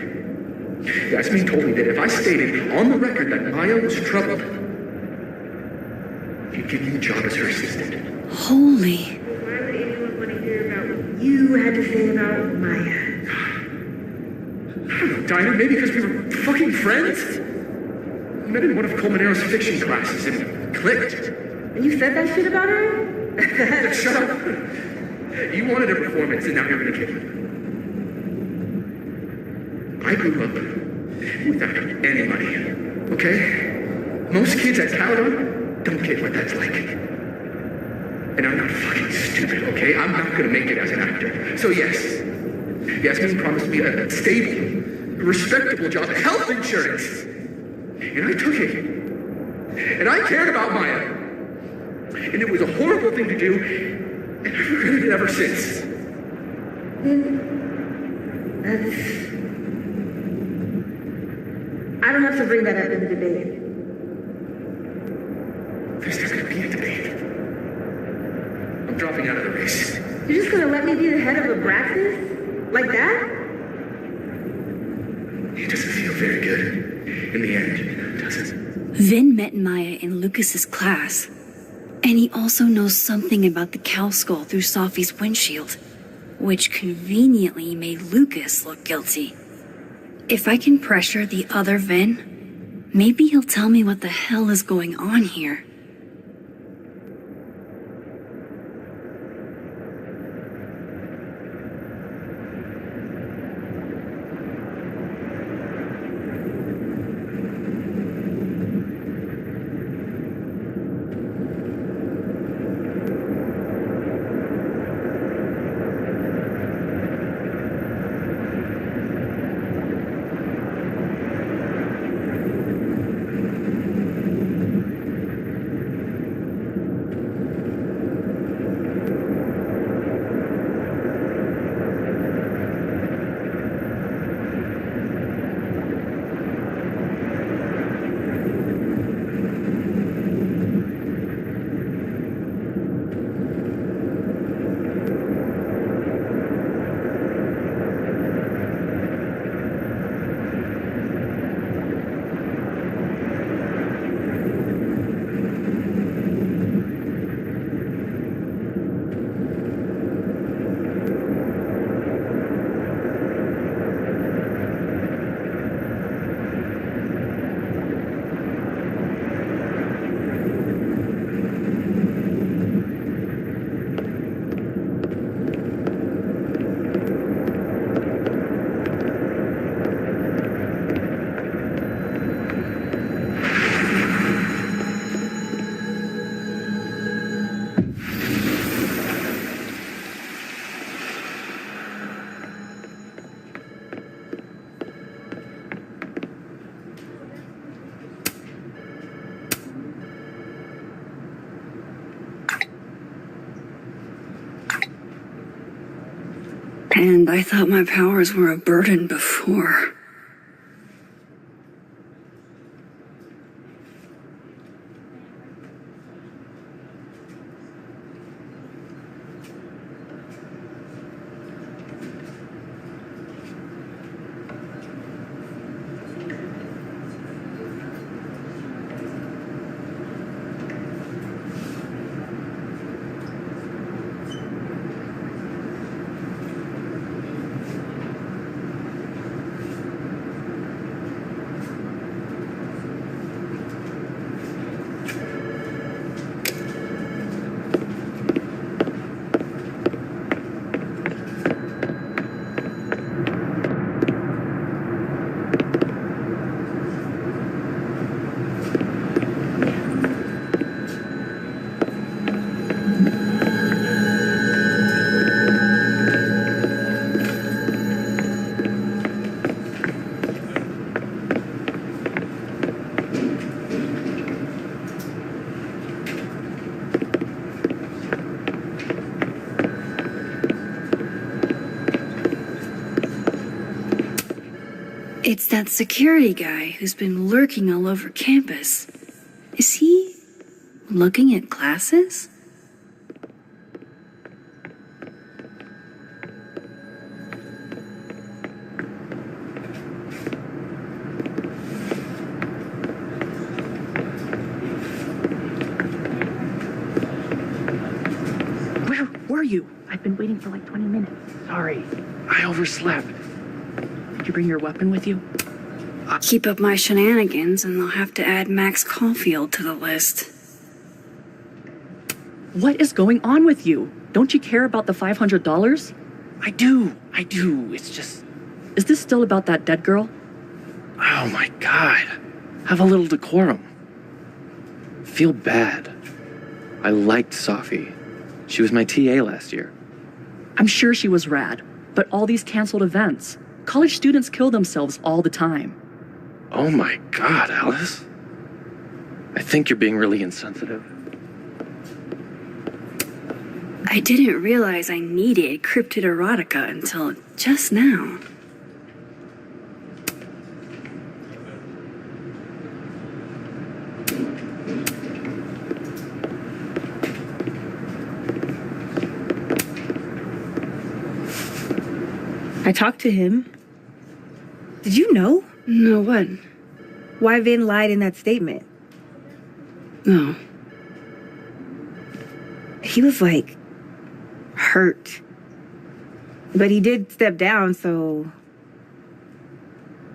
Yasmin told me that if I stated on the record that Maya was troubled, he'd give me a job as her assistant. Holy. Why would anyone want to hear about what you had to say about Maya? I don't know, Dinah, maybe because we were fucking friends? We met in one of Colmenaro's fiction classes and clicked. And you said that shit about her? Shut up. You wanted a performance and now you're gonna give it. I grew up without any money, okay? Most kids at Caledon don't get what that's like. And I'm not fucking stupid, okay? I'm not gonna make it as an actor. So yes, Yasmin promised me a stable, respectable job, health insurance. And I took it. And I cared about Maya. And it was a horrible thing to do, and I've regretted it ever since. That's... I don't have to bring that up in the debate. There's not gonna be a debate. I'm dropping out of the race. You're just gonna let me be the head of Abraxas? Like that? It doesn't feel very good in the end, does it? Vin met Maya in Lucas's class, and he also knows something about the cow skull through Safi's windshield, which conveniently made Lucas look guilty. If I can pressure the other Vin, maybe he'll tell me what the hell is going on here. And I thought my powers were a burden before. It's that security guy who's been lurking all over campus. Is he looking at classes? Where were you? I've been waiting for like 20 minutes. Sorry, I overslept. Did you bring your weapon with you? Keep up my shenanigans and they'll have to add Max Caulfield to the list. What is going on with you? Don't you care about the $500? I do. It's just... Is this still about that dead girl? Oh my God. Have a little decorum. Feel bad. I liked Safi. She was my TA last year. I'm sure she was rad, but all these canceled events. College students kill themselves all the time. Oh my God, Alice. I think you're being really insensitive. I didn't realize I needed cryptid erotica until just now. I talked to him. Did you know? No, what? Why Vin lied in that statement. No. He was like hurt. But he did step down, so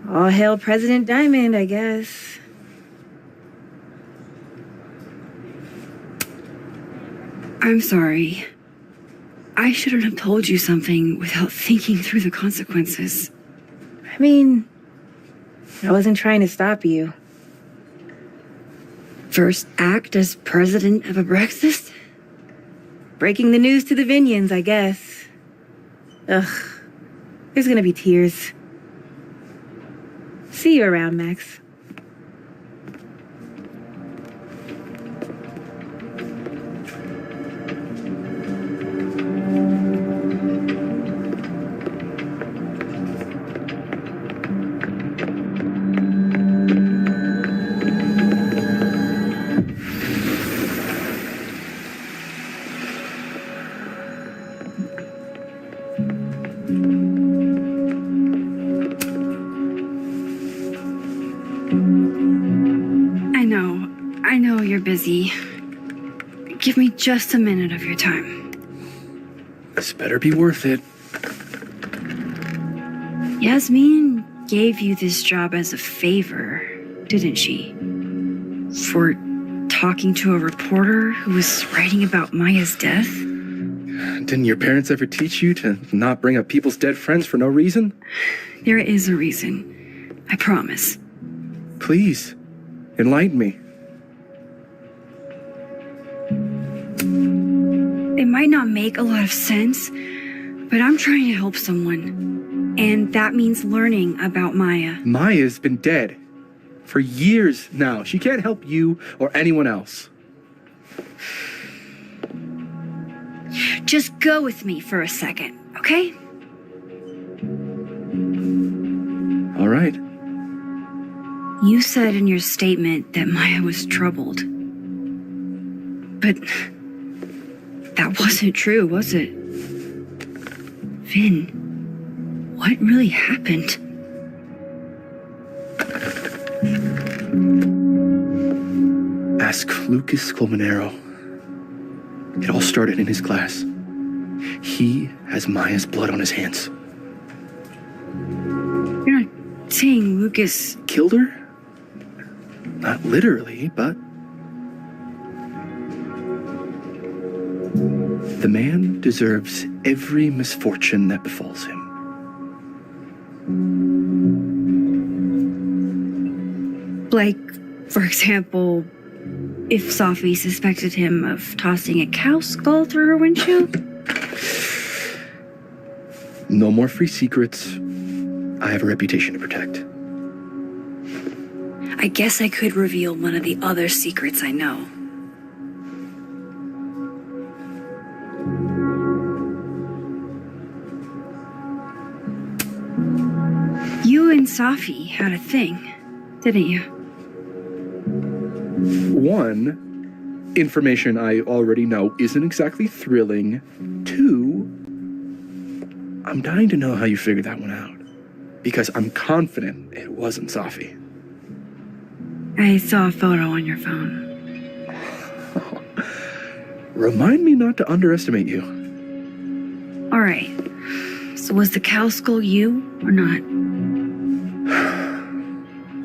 all hail President Diamond, I guess. I'm sorry. I shouldn't have told you something without thinking through the consequences. I mean, I wasn't trying to stop you. First act as president of a breakfast? Breaking the news to the Vinians, I guess. Ugh. There's gonna be tears. See you around, Max. I know you're busy. Give me just a minute of your time. This better be worth it. Yasmin gave you this job as a favor, didn't she? For talking to a reporter who was writing about Maya's death? Didn't your parents ever teach you to not bring up people's dead friends for no reason? There is a reason. I promise. Please, enlighten me. It might not make a lot of sense, but I'm trying to help someone. And that means learning about Maya. Maya's been dead for years now. She can't help you or anyone else. Just go with me for a second, okay? All right. You said in your statement that Maya was troubled. But that wasn't true, was it? Vin, what really happened? Ask Lucas Colmenero. It all started in his class. He has Maya's blood on his hands. You're not saying Lucas Killed her? Not literally, but... The man deserves every misfortune that befalls him. Like, for example, if Safi suspected him of tossing a cow skull through her windshield? No more free secrets. I have a reputation to protect. I guess I could reveal one of the other secrets I know. You and Safi had a thing, didn't you? One, information I already know isn't exactly thrilling. Two, I'm dying to know how you figured that one out. Because I'm confident it wasn't Safi. I saw a photo on your phone. Remind me not to underestimate you. All right. So was the cow skull you or not?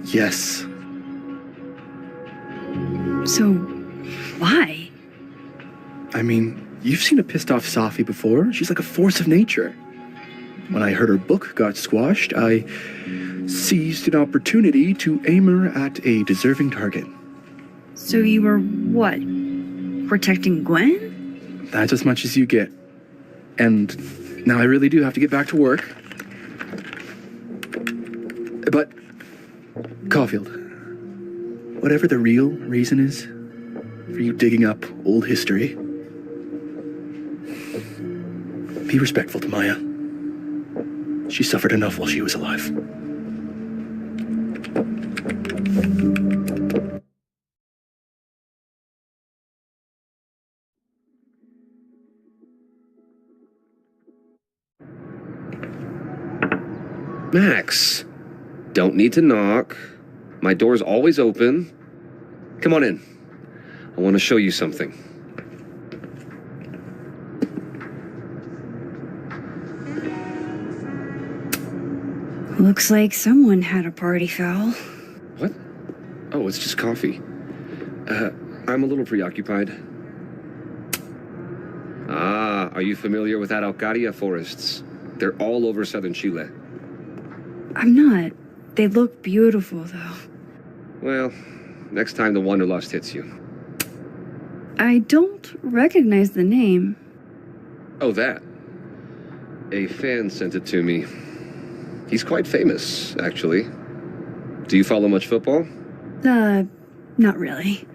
Yes. So, why? I mean, you've seen a pissed off Safi before. She's like a force of nature. When I heard her book got squashed, I seized an opportunity to aim her at a deserving target. So you were what? Protecting Gwen? That's as much as you get. And now I really do have to get back to work. But, Caulfield, whatever the real reason is for you digging up old history, be respectful to Maya. She suffered enough while she was alive. Max, don't need to knock. My door's always open. Come on in. I want to show you something. Looks like someone had a party foul. What? Oh, it's just coffee. I'm a little preoccupied. Ah, are you familiar with Araucaria forests? They're all over southern Chile. I'm not. They look beautiful, though. Well, next time the Wanderlust hits you. I don't recognize the name. Oh, that. A fan sent it to me. He's quite famous, actually. Do you follow much football? Not really.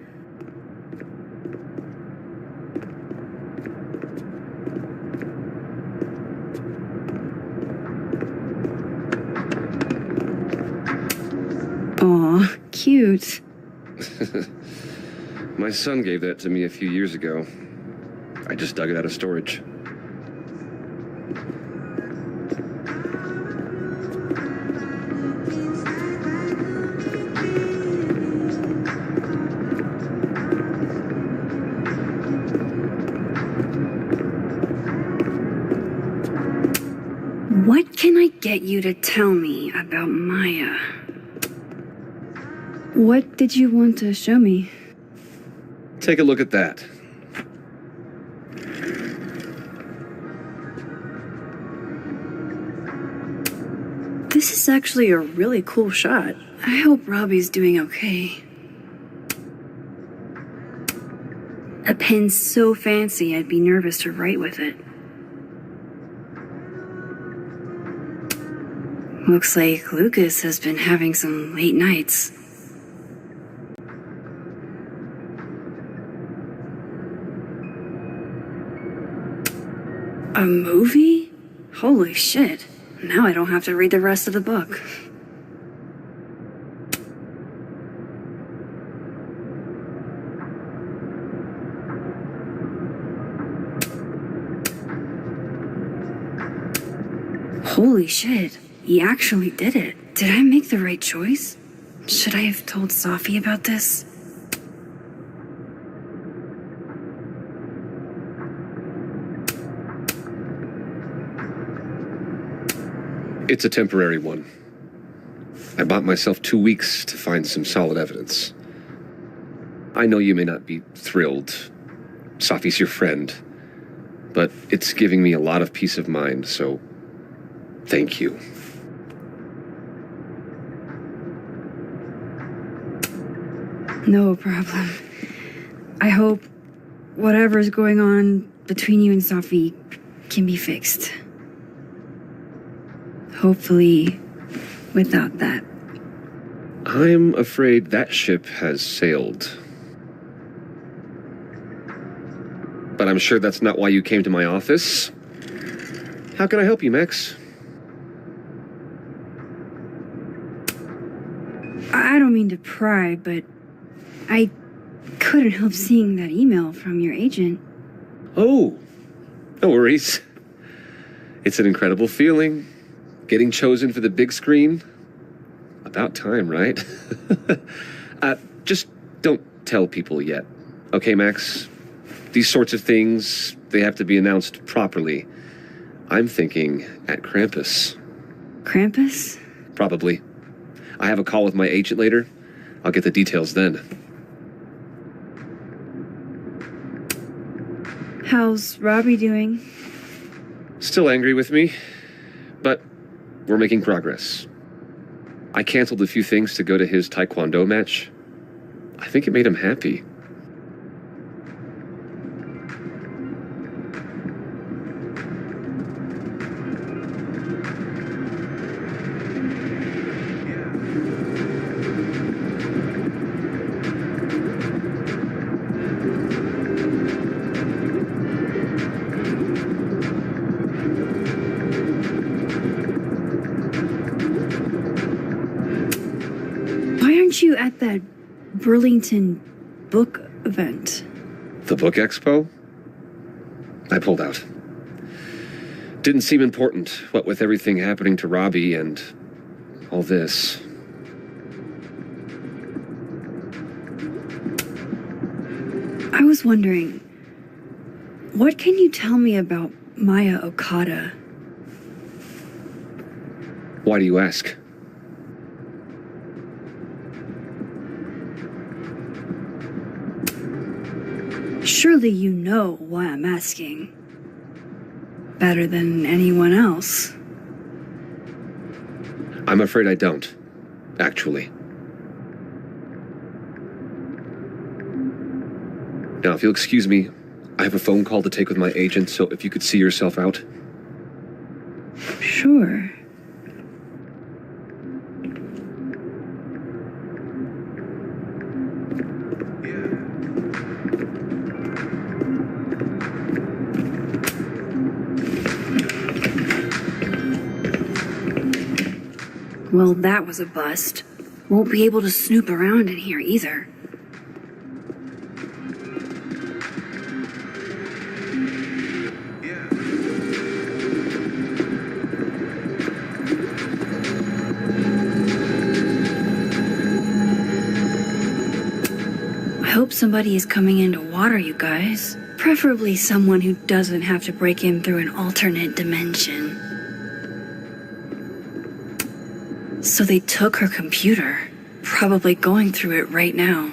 Aw, cute. My son gave that to me a few years ago. I just dug it out of storage. What can I get you to tell me about Maya? What did you want to show me? Take a look at that. This is actually a really cool shot. I hope Robbie's doing okay. A pen so fancy I'd be nervous to write with it. Looks like Lucas has been having some late nights. A movie? Holy shit. Now I don't have to read the rest of the book. Holy shit, he actually did it. Did I make the right choice? Should I have told Safi about this? It's a temporary one. I bought myself 2 weeks to find some solid evidence. I know you may not be thrilled. Safi's your friend. But it's giving me a lot of peace of mind, so thank you. No problem. I hope whatever's going on between you and Safi can be fixed. Hopefully, without that. I'm afraid that ship has sailed. But I'm sure that's not why you came to my office. How can I help you, Max? I don't mean to pry, but I couldn't help seeing that email from your agent. Oh, no worries. It's an incredible feeling. Getting chosen for the big screen. About time, right? Just don't tell people yet. Okay, Max? These sorts of things, they have to be announced properly. I'm thinking at Krampus. Krampus? Probably. I have a call with my agent later. I'll get the details then. How's Robbie doing? Still angry with me, but we're making progress. I canceled a few things to go to his Taekwondo match. I think it made him happy. Why aren't you at that Burlington book event? The book expo? I pulled out. Didn't seem important, what with everything happening to Robbie and all this. I was wondering, what can you tell me about Maya Okada? Why do you ask? Surely you know why I'm asking. Better than anyone else. I'm afraid I don't, actually. Now, if you'll excuse me, I have a phone call to take with my agent, so if you could see yourself out. Sure. Well, that was a bust. Won't be able to snoop around in here either. I hope somebody is coming in to water you guys. Preferably someone who doesn't have to break in through an alternate dimension. So they took her computer, probably going through it right now.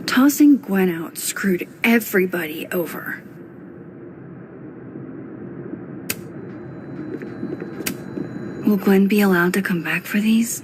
Tossing Gwen out screwed everybody over. Will Gwen be allowed to come back for these?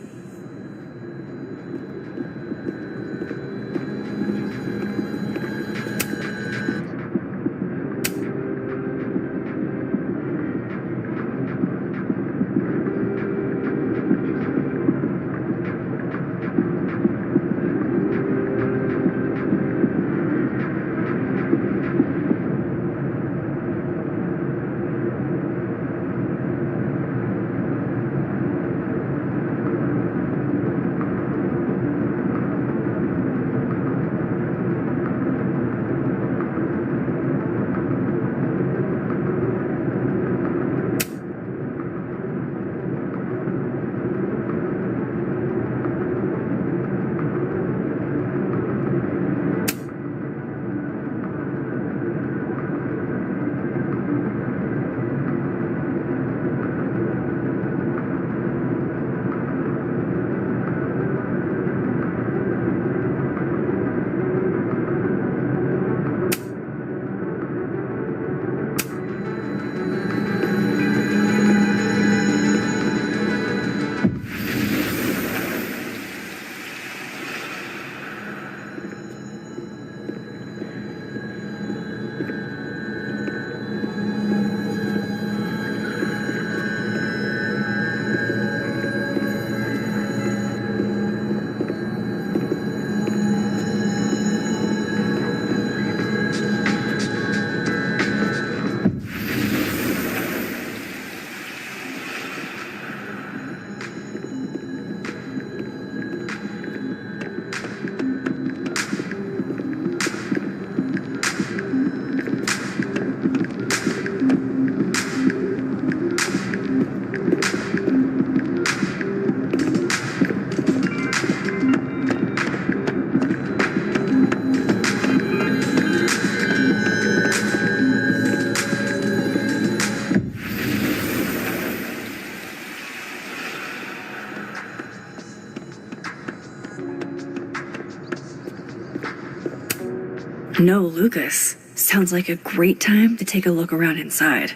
No Lucas. Sounds like a great time to take a look around inside.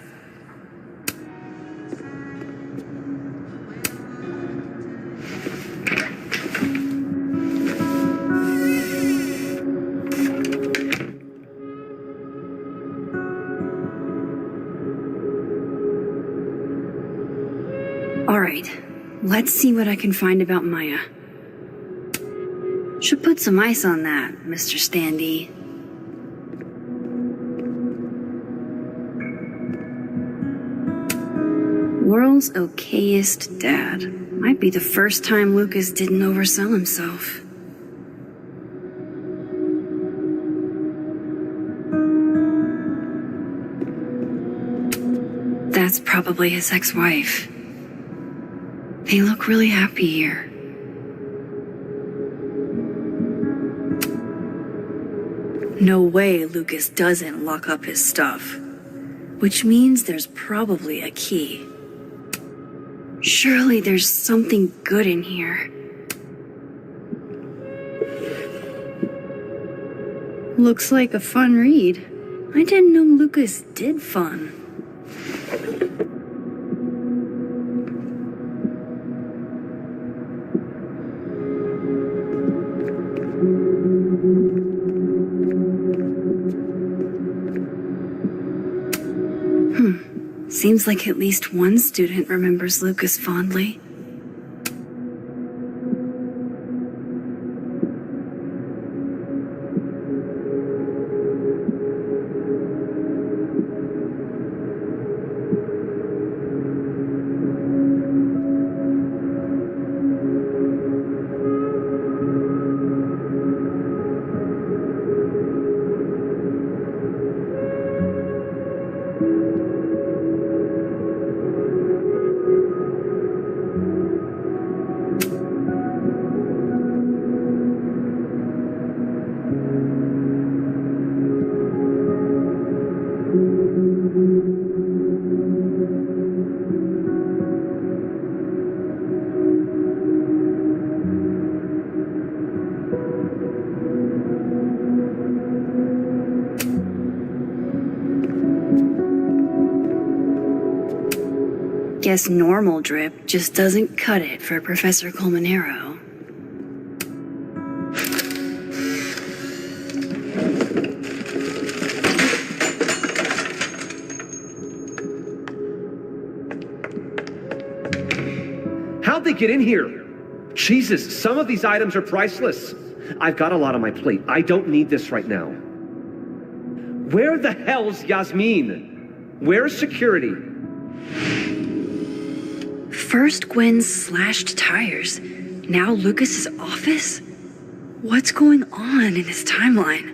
Alright, let's see what I can find about Maya. Should put some ice on that, Mr. Standy. World's okayest dad. Might be the first time Lucas didn't oversell himself. That's probably his ex-wife. They look really happy here. No way Lucas doesn't lock up his stuff. Which means there's probably a key. Surely there's something good in here. Looks like a fun read. I didn't know Lucas did fun. Seems like at least one student remembers Lucas fondly. Guess normal drip just doesn't cut it for Professor Colmenero. How'd they get in here? Jesus, some of these items are priceless. I've got a lot on my plate. I don't need this right now. Where the hell's Yasmin? Where's security? First Gwen slashed tires. Now Lucas's office? What's going on in his timeline?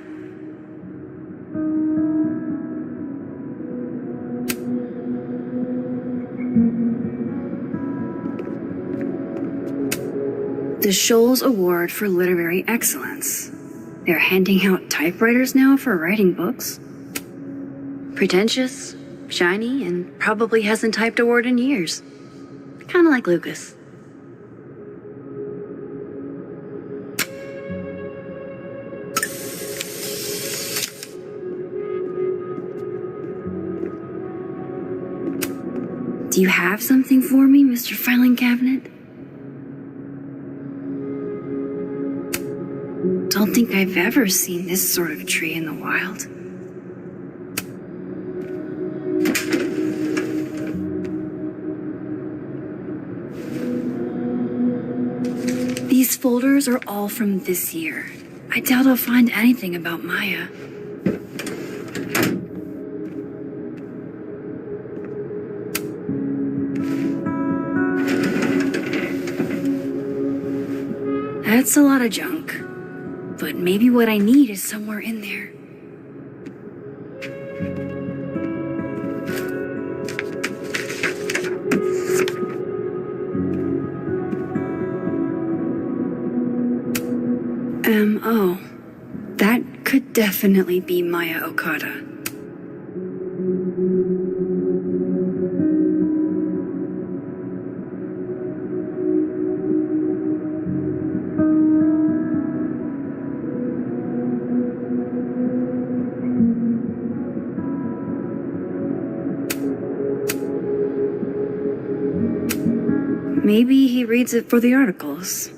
The Scholes Award for Literary Excellence. They're handing out typewriters now for writing books. Pretentious, shiny, and probably hasn't typed a word in years. Kinda like Lucas. Do you have something for me, Mr. Filing Cabinet? Don't think I've ever seen this sort of tree in the wild. These folders are all from this year. I doubt I'll find anything about Maya. That's a lot of junk. But maybe what I need is somewhere in there. Oh. That could definitely be Maya Okada. Maybe he reads it for the articles.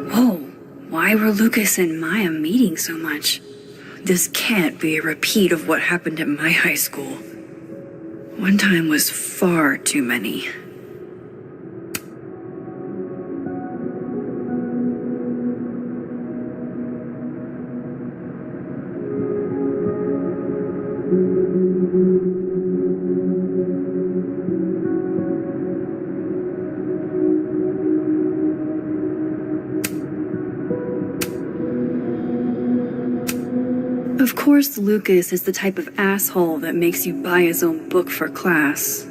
Whoa, why were Lucas and Maya meeting so much? This can't be a repeat of what happened at my high school. One time was far too many. Of course, Lucas is the type of asshole that makes you buy his own book for class.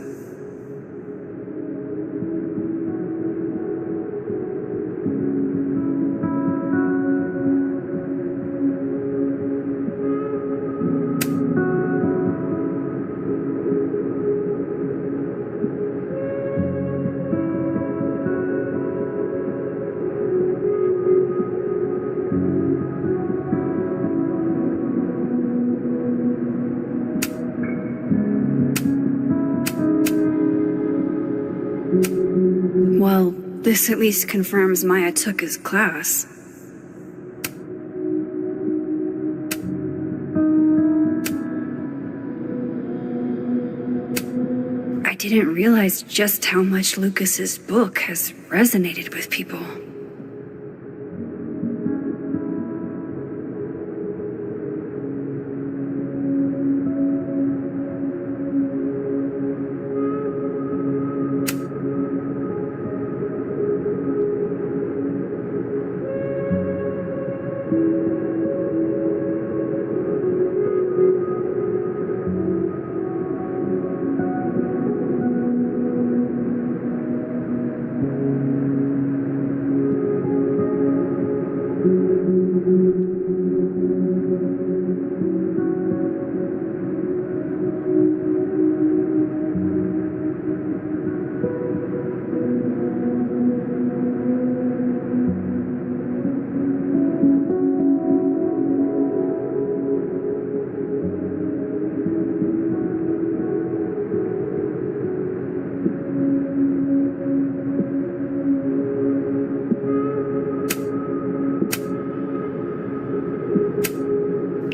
Well, this at least confirms Maya took his class. I didn't realize just how much Lucas's book has resonated with people.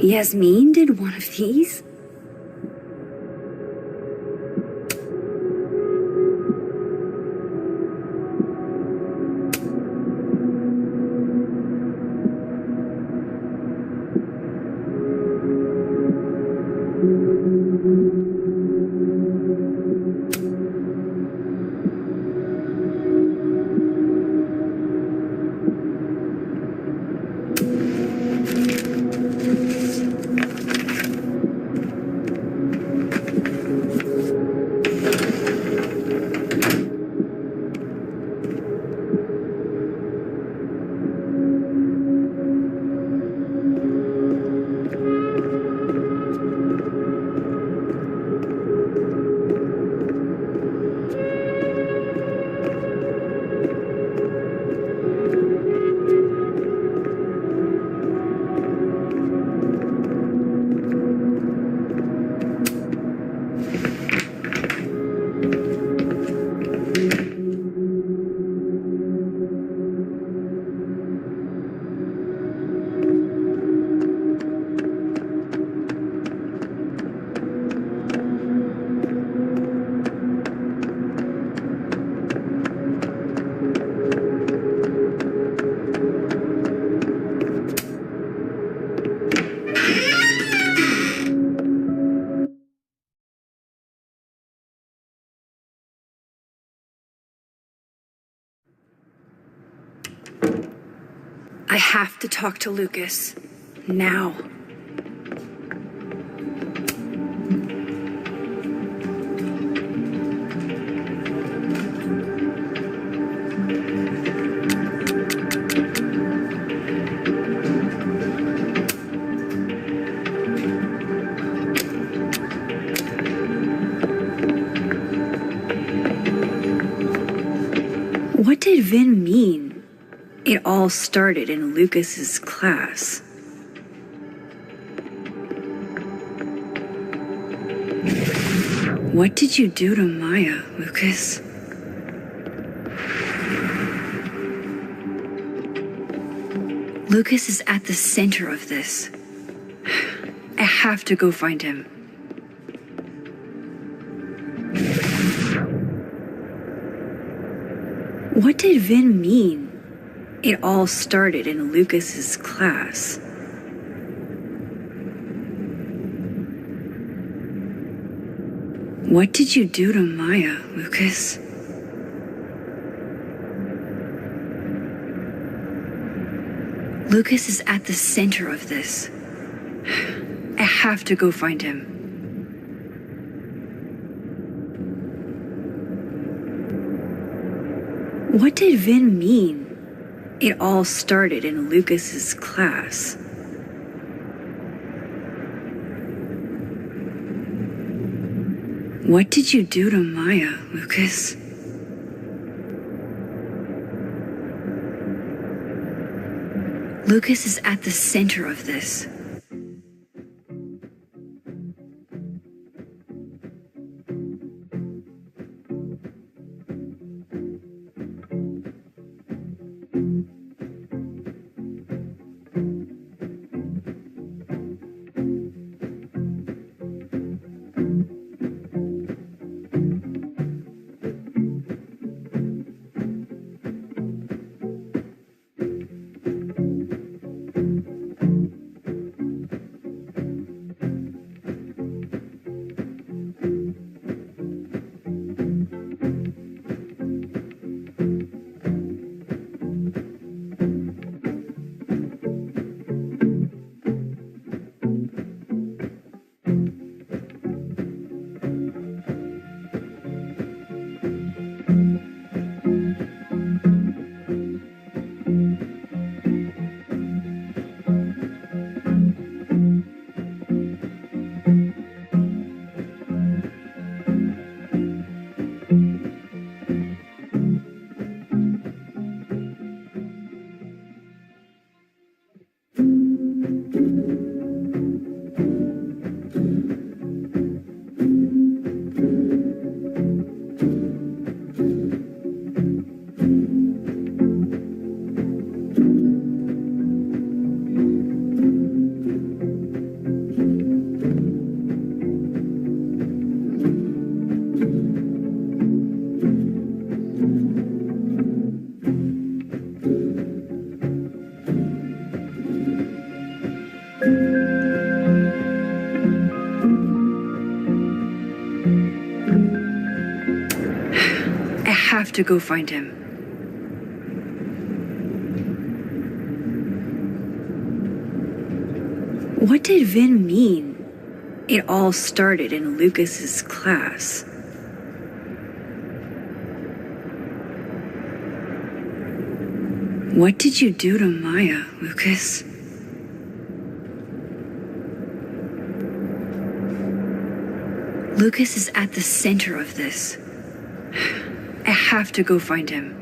Yasmin did one of these? I have to talk to Lucas. Now. What did Vin mean? It all started in Lucas's class. What did you do to Maya, Lucas? Lucas is at the center of this. I have to go find him. What did Vin mean? It all started in Lucas's class. What did you do to Maya, Lucas? Lucas is at the center of this. I have to go find him. What did Vin mean? It all started in Lucas's class. What did you do to Maya, Lucas? Lucas is at the center of this. I have to go find him. What did Vin mean? It all started in Lucas's class. What did you do to Maya, Lucas? Lucas is at the center of this. I have to go find him.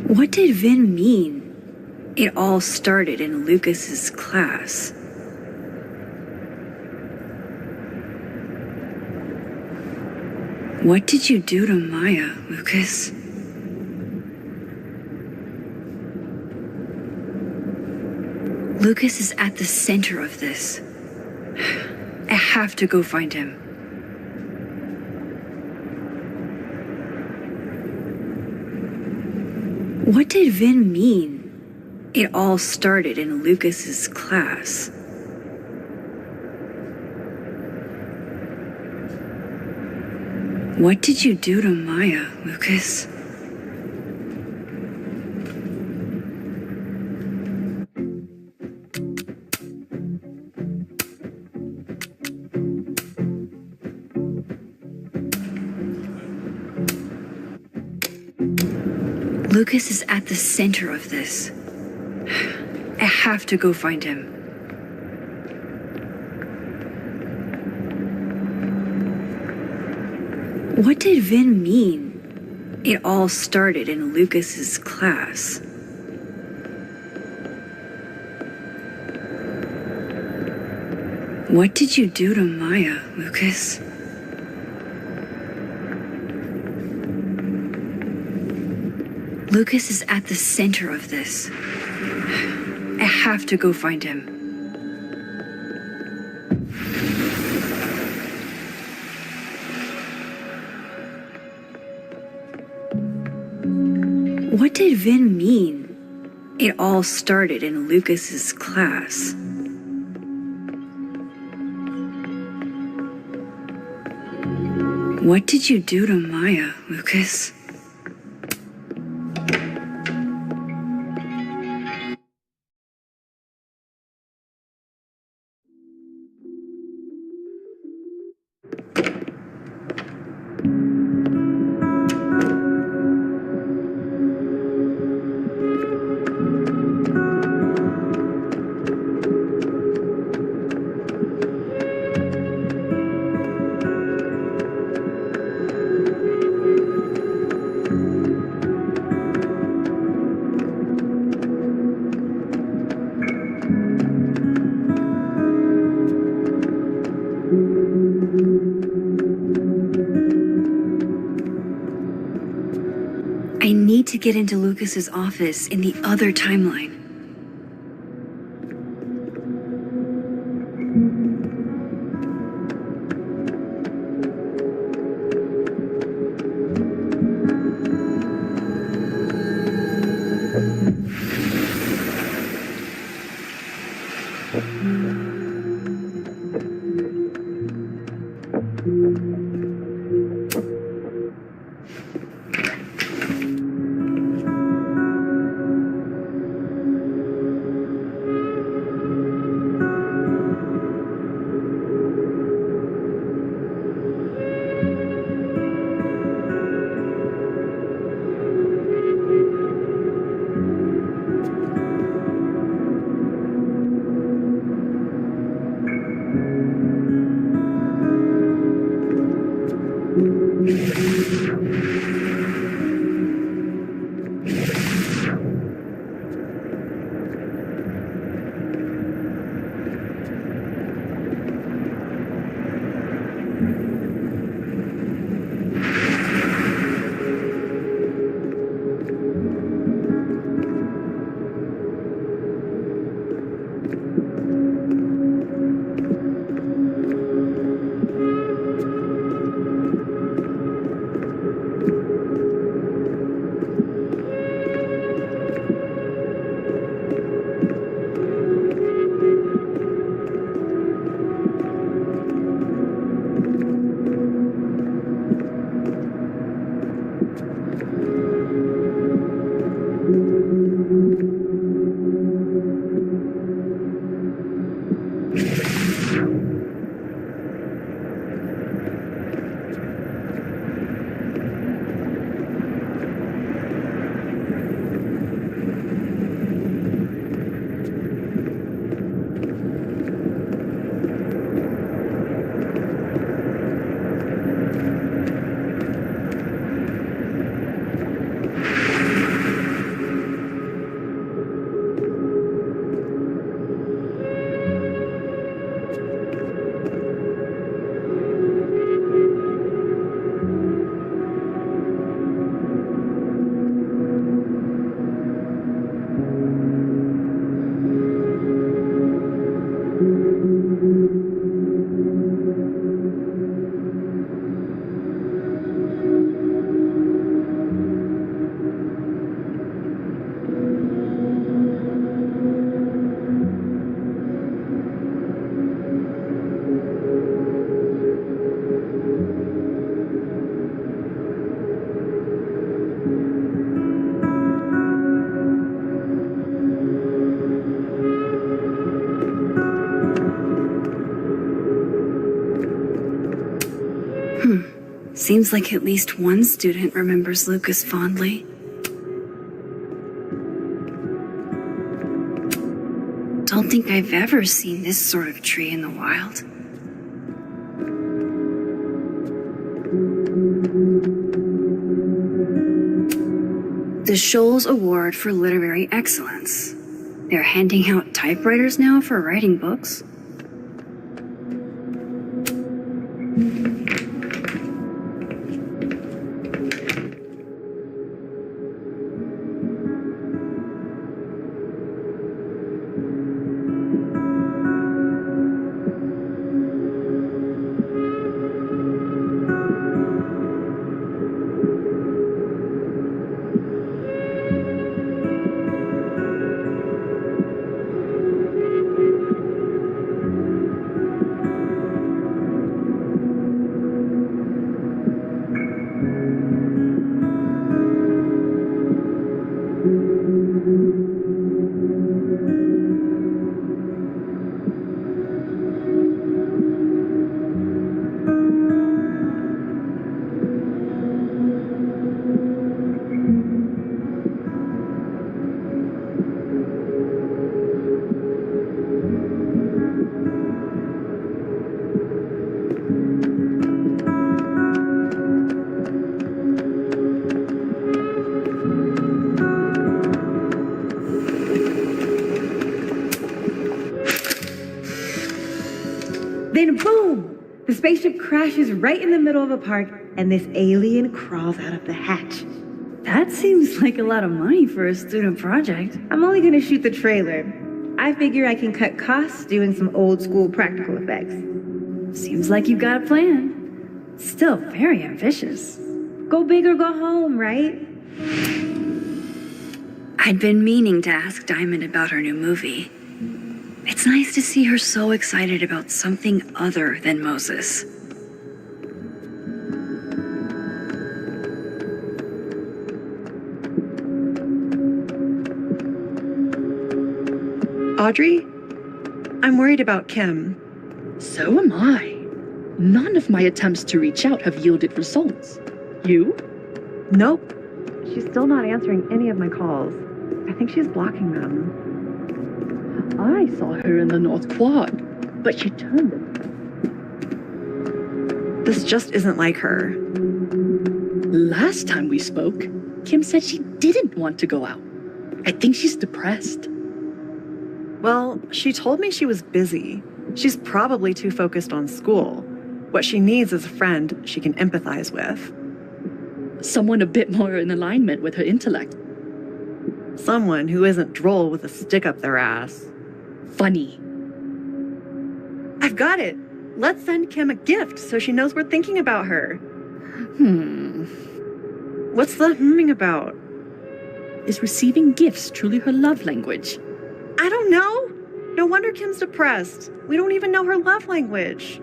What did Vin mean? It all started in Lucas's class. What did you do to Maya, Lucas? Lucas is at the center of this. I have to go find him. What did Vin mean? It all started in Lucas's class. What did you do to Maya, Lucas? Lucas is at the center of this. I have to go find him. What did Vin mean? It all started in Lucas's class. What did you do to Maya, Lucas? Lucas is at the center of this. I have to go find him. What did Vin mean? It all started in Lucas's class. What did you do to Maya, Lucas? I need to get into Lucas's office in the other timeline. Seems like at least one student remembers Lucas fondly. Don't think I've ever seen this sort of tree in the wild. The Scholes Award for Literary Excellence. They're handing out typewriters now for writing books. Then boom! The spaceship crashes right in the middle of a park, and this alien crawls out of the hatch. That seems like a lot of money for a student project. I'm only gonna shoot the trailer. I figure I can cut costs doing some old school practical effects. Seems like you got a plan. Still very ambitious. Go big or go home, right? I'd been meaning to ask Diamond about her new movie. It's nice to see her so excited about something other than Moses. Audrey, I'm worried about Kim. So am I. None of my attempts to reach out have yielded results. You? Nope. She's still not answering any of my calls. I think she's blocking them. I saw her in the North Quad, but she turned it. This just isn't like her. Last time we spoke, Kim said she didn't want to go out. I think she's depressed. Well, she told me she was busy. She's probably too focused on school. What she needs is a friend she can empathize with. Someone a bit more in alignment with her intellect. Someone who isn't droll with a stick up their ass. Funny. I've got it. Let's send Kim a gift so she knows we're thinking about her. What's the humming about? Is receiving gifts truly her love language? I don't know. No wonder Kim's depressed. We don't even know her love language.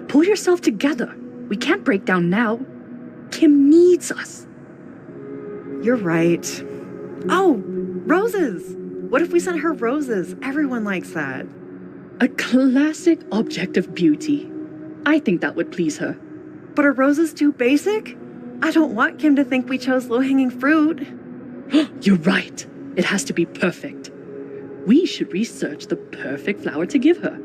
Pull yourself together. We can't break down now. Kim needs us. You're right. Oh, roses. What if we sent her roses? Everyone likes that. A classic object of beauty. I think that would please her. But are roses too basic? I don't want Kim to think we chose low-hanging fruit. You're right. It has to be perfect. We should research the perfect flower to give her.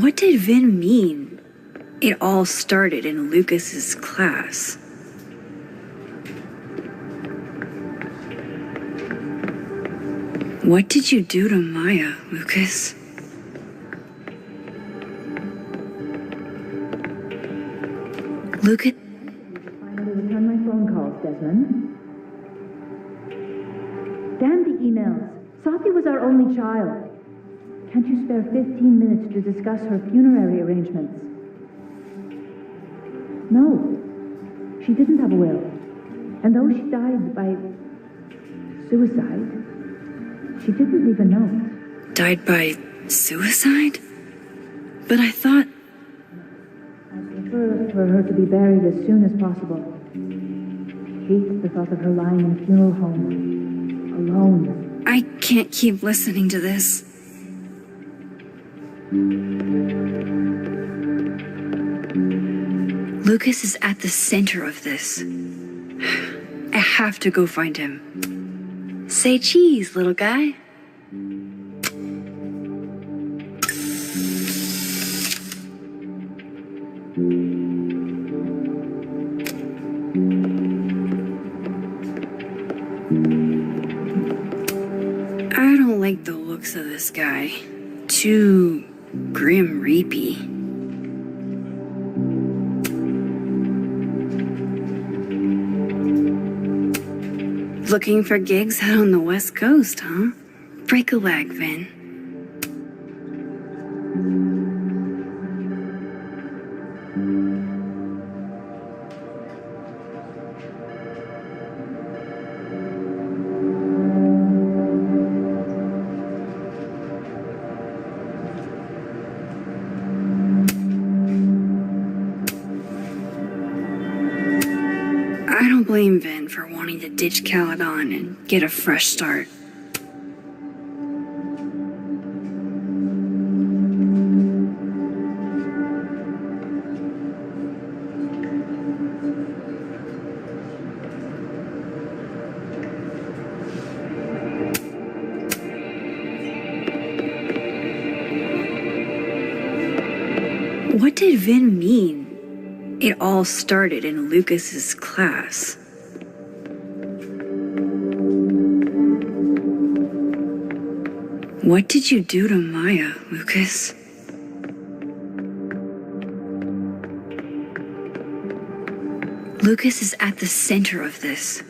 What did Vin mean? It all started in Lucas's class. What did you do to Maya, Lucas? Lucas? Finally return my phone calls, Desmond. Damn the emails. Sophie was our only child. Can't you spare 15 minutes to discuss her funerary arrangements? No. She didn't have a will. And though she died by suicide, she didn't leave a note. Died by suicide? But I thought... I'd prefer for her to be buried as soon as possible. Hate the thought of her lying in a funeral home, alone. I can't keep listening to this. Lucas is at the center of this. I have to go find him. Say cheese, little guy. I don't like the looks of this guy. Too grim reapy. Looking for gigs out on the West Coast, huh? Break a leg, Vin. I don't blame Vin for wanting to ditch Caledon and get a fresh start. What did Vin mean? It all started in Lucas's class. What did you do to Maya, Lucas? Lucas is at the center of this.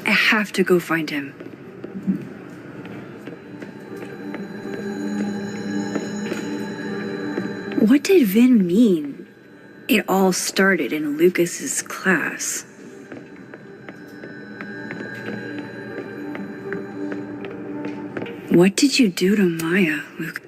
I have to go find him. What did Vin mean? It all started in Lucas's class. What did you do to Maya, Luke?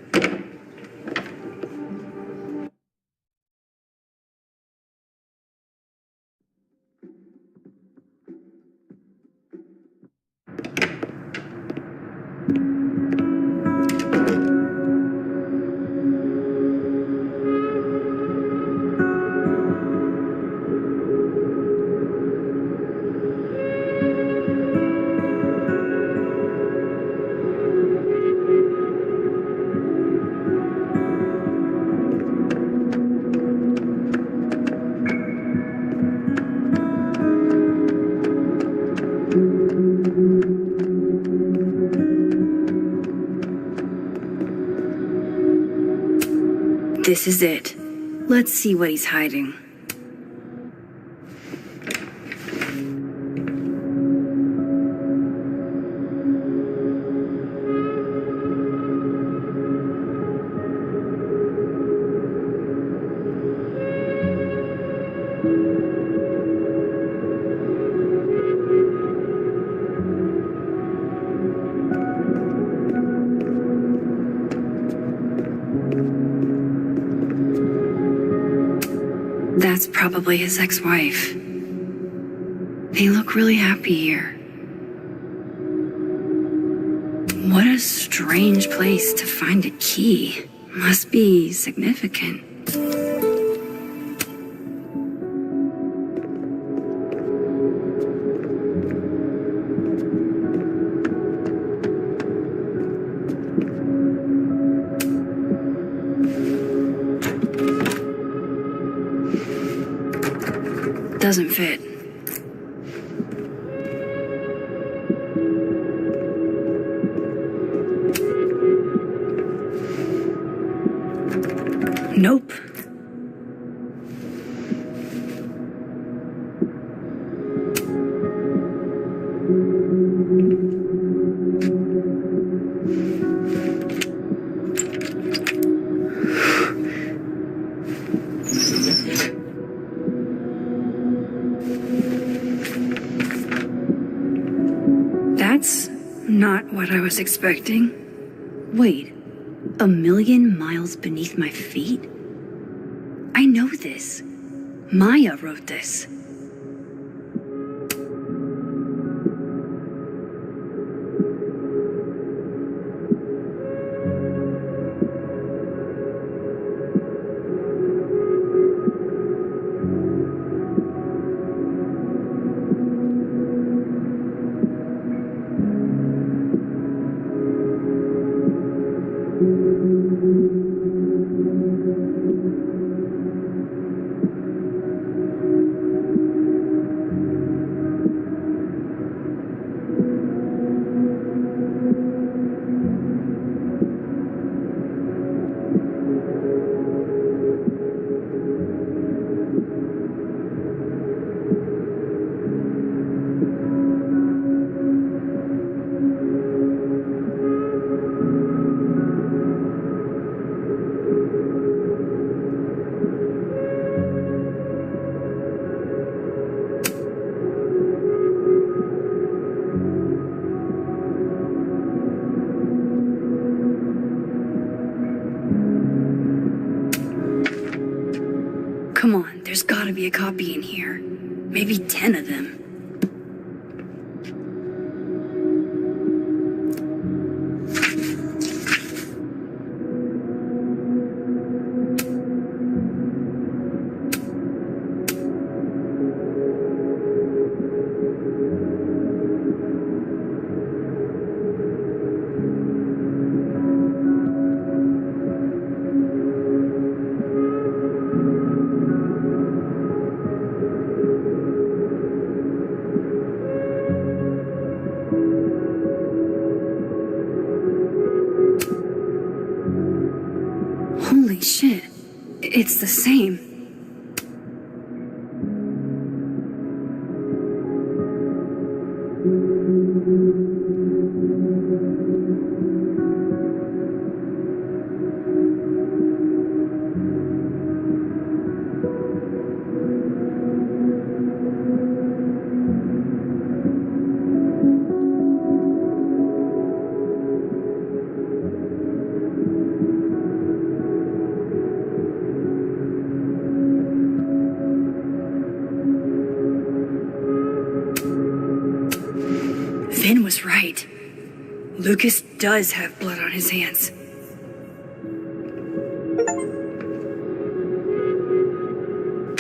This is it. Let's see what he's hiding. That's probably his ex-wife. They look really happy here. What a strange place to find a key. Must be significant. Doesn't fit. Nope. That's not what I was expecting. Wait, 1,000,000 miles beneath my feet? I know this. Maya wrote this. There's gotta be a copy in here. Maybe 10 of them. Holy shit. It's the same. Finn was right. Lucas does have blood on his hands.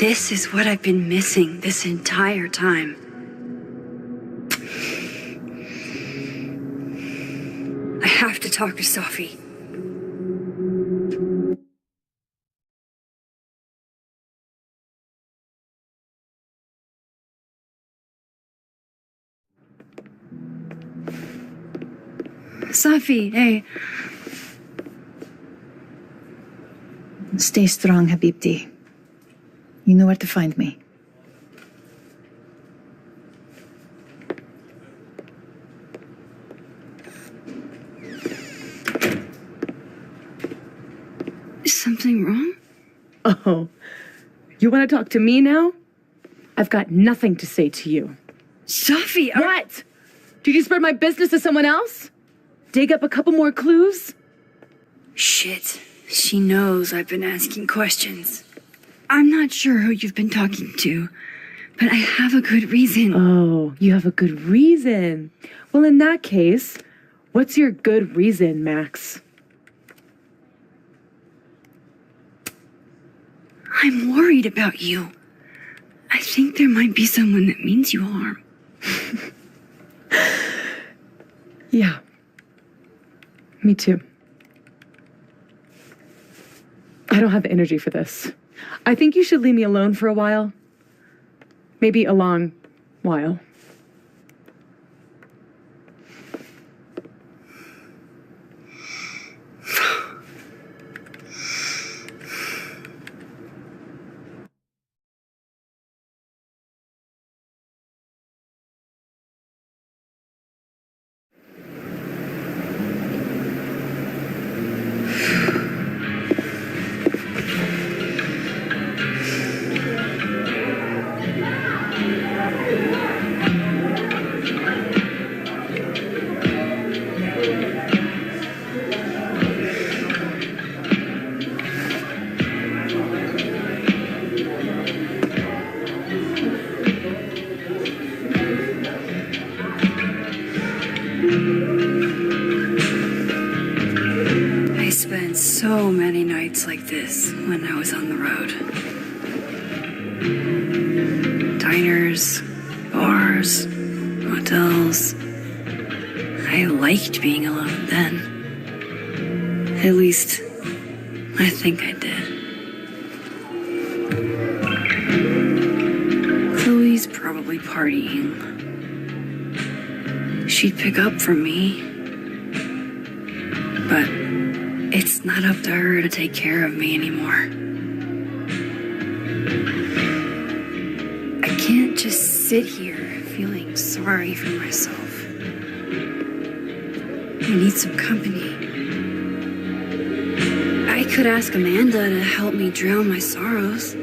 This is what I've been missing this entire time. I have to talk to Safi. Safi, hey. Stay strong, Habibti. You know where to find me. Is something wrong? Oh, you want to talk to me now? I've got nothing to say to you. Safi, What? Did you spread my business to someone else? Dig up a couple more clues? Shit. She knows I've been asking questions. I'm not sure who you've been talking to, but I have a good reason. Oh, you have a good reason. Well, in that case, what's your good reason, Max? I'm worried about you. I think there might be someone that means you harm. Yeah. Me too. I don't have the energy for this. I think you should leave me alone for a while. Maybe a long while. I spent so many nights like this when I was on the road. Diners, bars, hotels. I liked being alone then. At least, I think I did. Chloe's probably partying. She'd pick up from me. But it's not up to her to take care of me anymore. I can't just sit here feeling sorry for myself. I need some company. I could ask Amanda to help me drown my sorrows.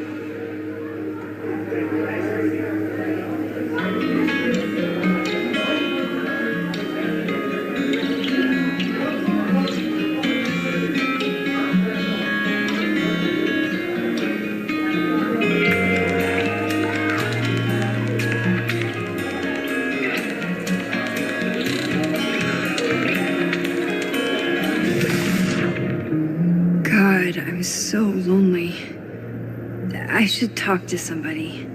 I'm so lonely. I should talk to somebody.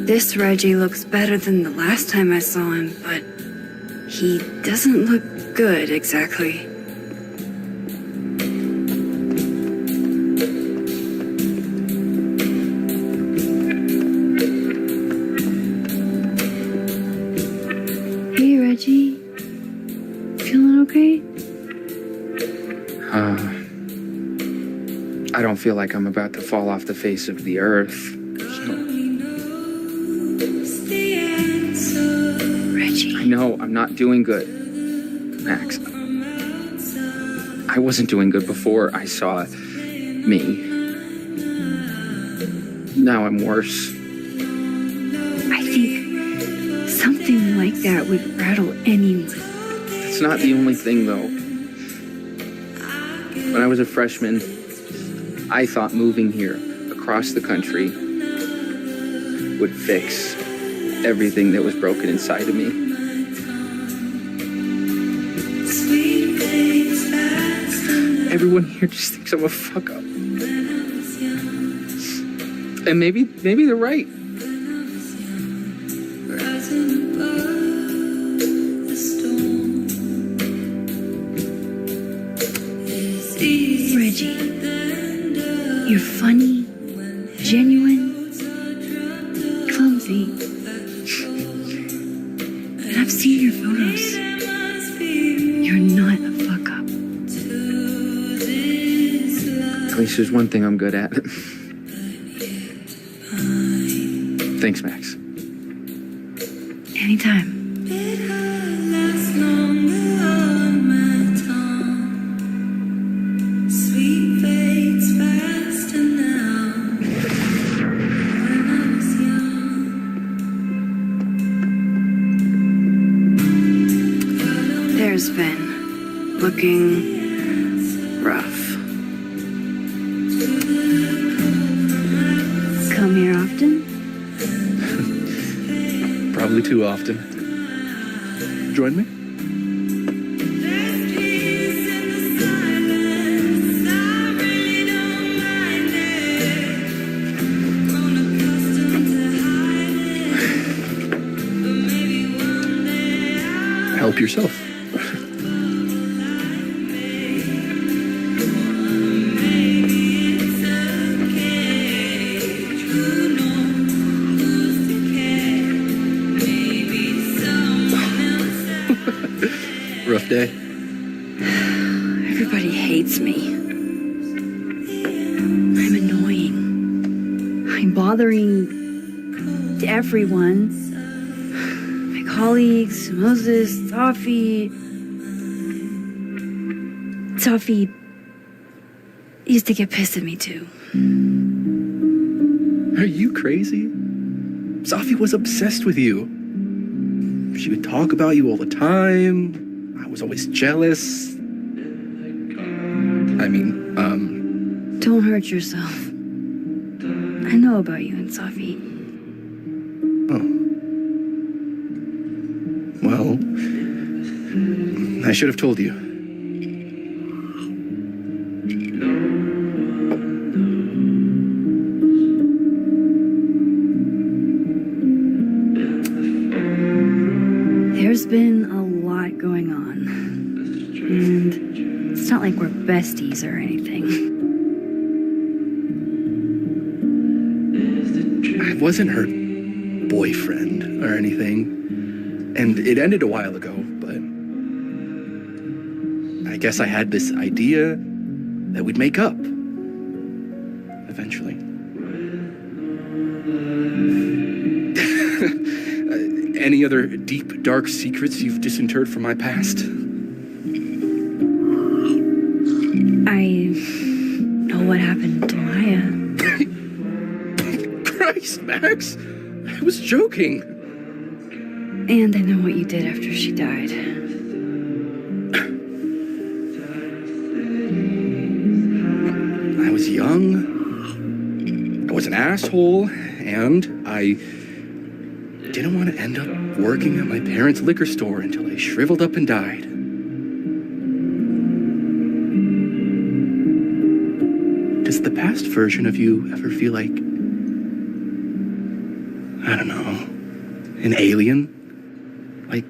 This Reggie looks better than the last time I saw him, but he doesn't look good exactly. Hey, Reggie. Feeling okay? I don't feel like I'm about to fall off the face of the earth. Reggie. I know, I'm not doing good. Max. I wasn't doing good before I saw me. Now I'm worse. I think something like that would rattle anyone. It's not the only thing, though. When I was a freshman, I thought moving here across the country would fix everything that was broken inside of me. Everyone here just thinks I'm a fuck up. And maybe they're right. Reggie, you're funny, genuine, clumsy. And I've seen your photos. You're not a fuck up. At least there's one thing I'm good at. Thanks, Max. Anytime. There's Vin, looking rough. Come here often? Probably too often. Join me? Help yourself. Rough day. Everybody hates me. I'm annoying. I'm bothering everyone. My colleagues, Moses, Safi. Safi used to get pissed at me too. Are you crazy? Safi was obsessed with you. She would talk about you all the time. I was always jealous. Don't hurt yourself. I know about you and Safi. Oh. Well, I should have told you. There's been a lot going on. And it's not like we're besties or anything. I wasn't her boyfriend or anything. And it ended a while ago, but I guess I had this idea that we'd make up. Eventually. Any other deep, dark secrets you've disinterred from my past? I know what happened to Maya. Christ, Max! I was joking. And I know what you did after she died. I was young. I was an asshole, and I didn't want to end up working at my parents' liquor store until I shriveled up and died. Does the past version of you ever feel like, I don't know, an alien? Like,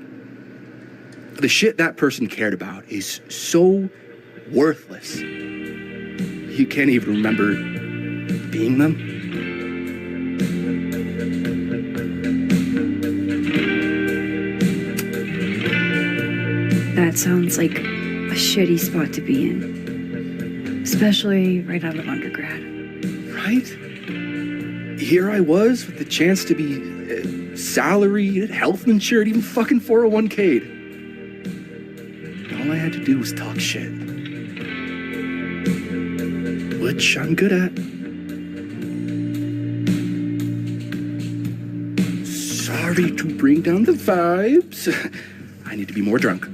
the shit that person cared about is so worthless. You can't even remember being them? That sounds like a shitty spot to be in. Especially right out of undergrad. Right? Here I was with the chance to be salaried, health insured, even fucking 401k'd. All I had to do was talk shit. Which I'm good at. Sorry to bring down the vibes. I need to be more drunk.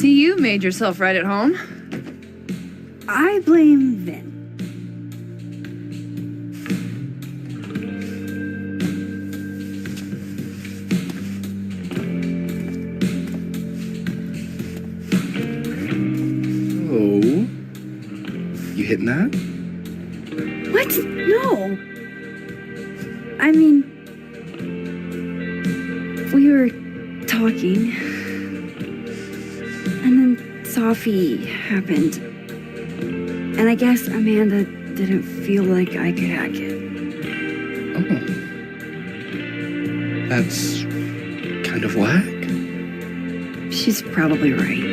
See you, made yourself right at home. I blame Vin. Oh. You hitting that? What? No. I mean, we were talking, and then Safi happened. And I guess Amanda didn't feel like I could hack it. Oh. That's kind of whack. She's probably right.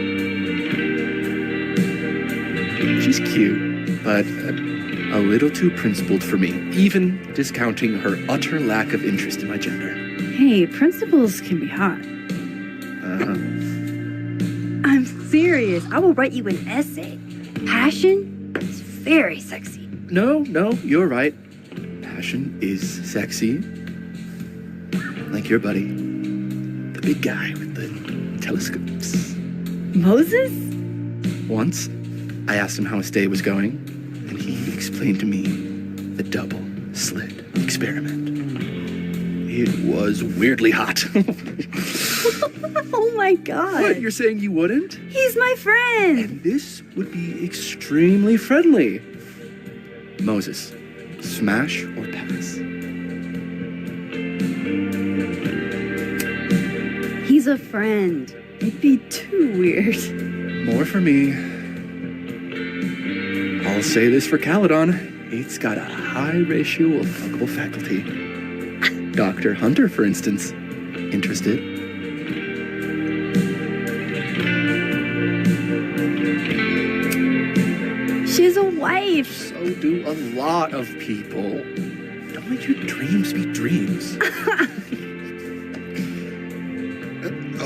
She's cute, but a little too principled for me, even discounting her utter lack of interest in my gender. Hey, principals can be hot. I'm serious. I will write you an essay. Passion is very sexy. No, you're right. Passion is sexy. Like your buddy. The big guy with the telescopes. Moses? Once, I asked him how his day was going, and he explained to me the double slit experiment. It was weirdly hot. Oh my god. What, you're saying you wouldn't? He's my friend. And this would be extremely friendly. Moses, smash or pass? He's a friend. It'd be too weird. More for me. I'll say this for Caledon. It's got a high ratio of fuckable faculty. Dr. Hunter, for instance. Interested? She's a wife. So do a lot of people. Don't let your dreams be dreams.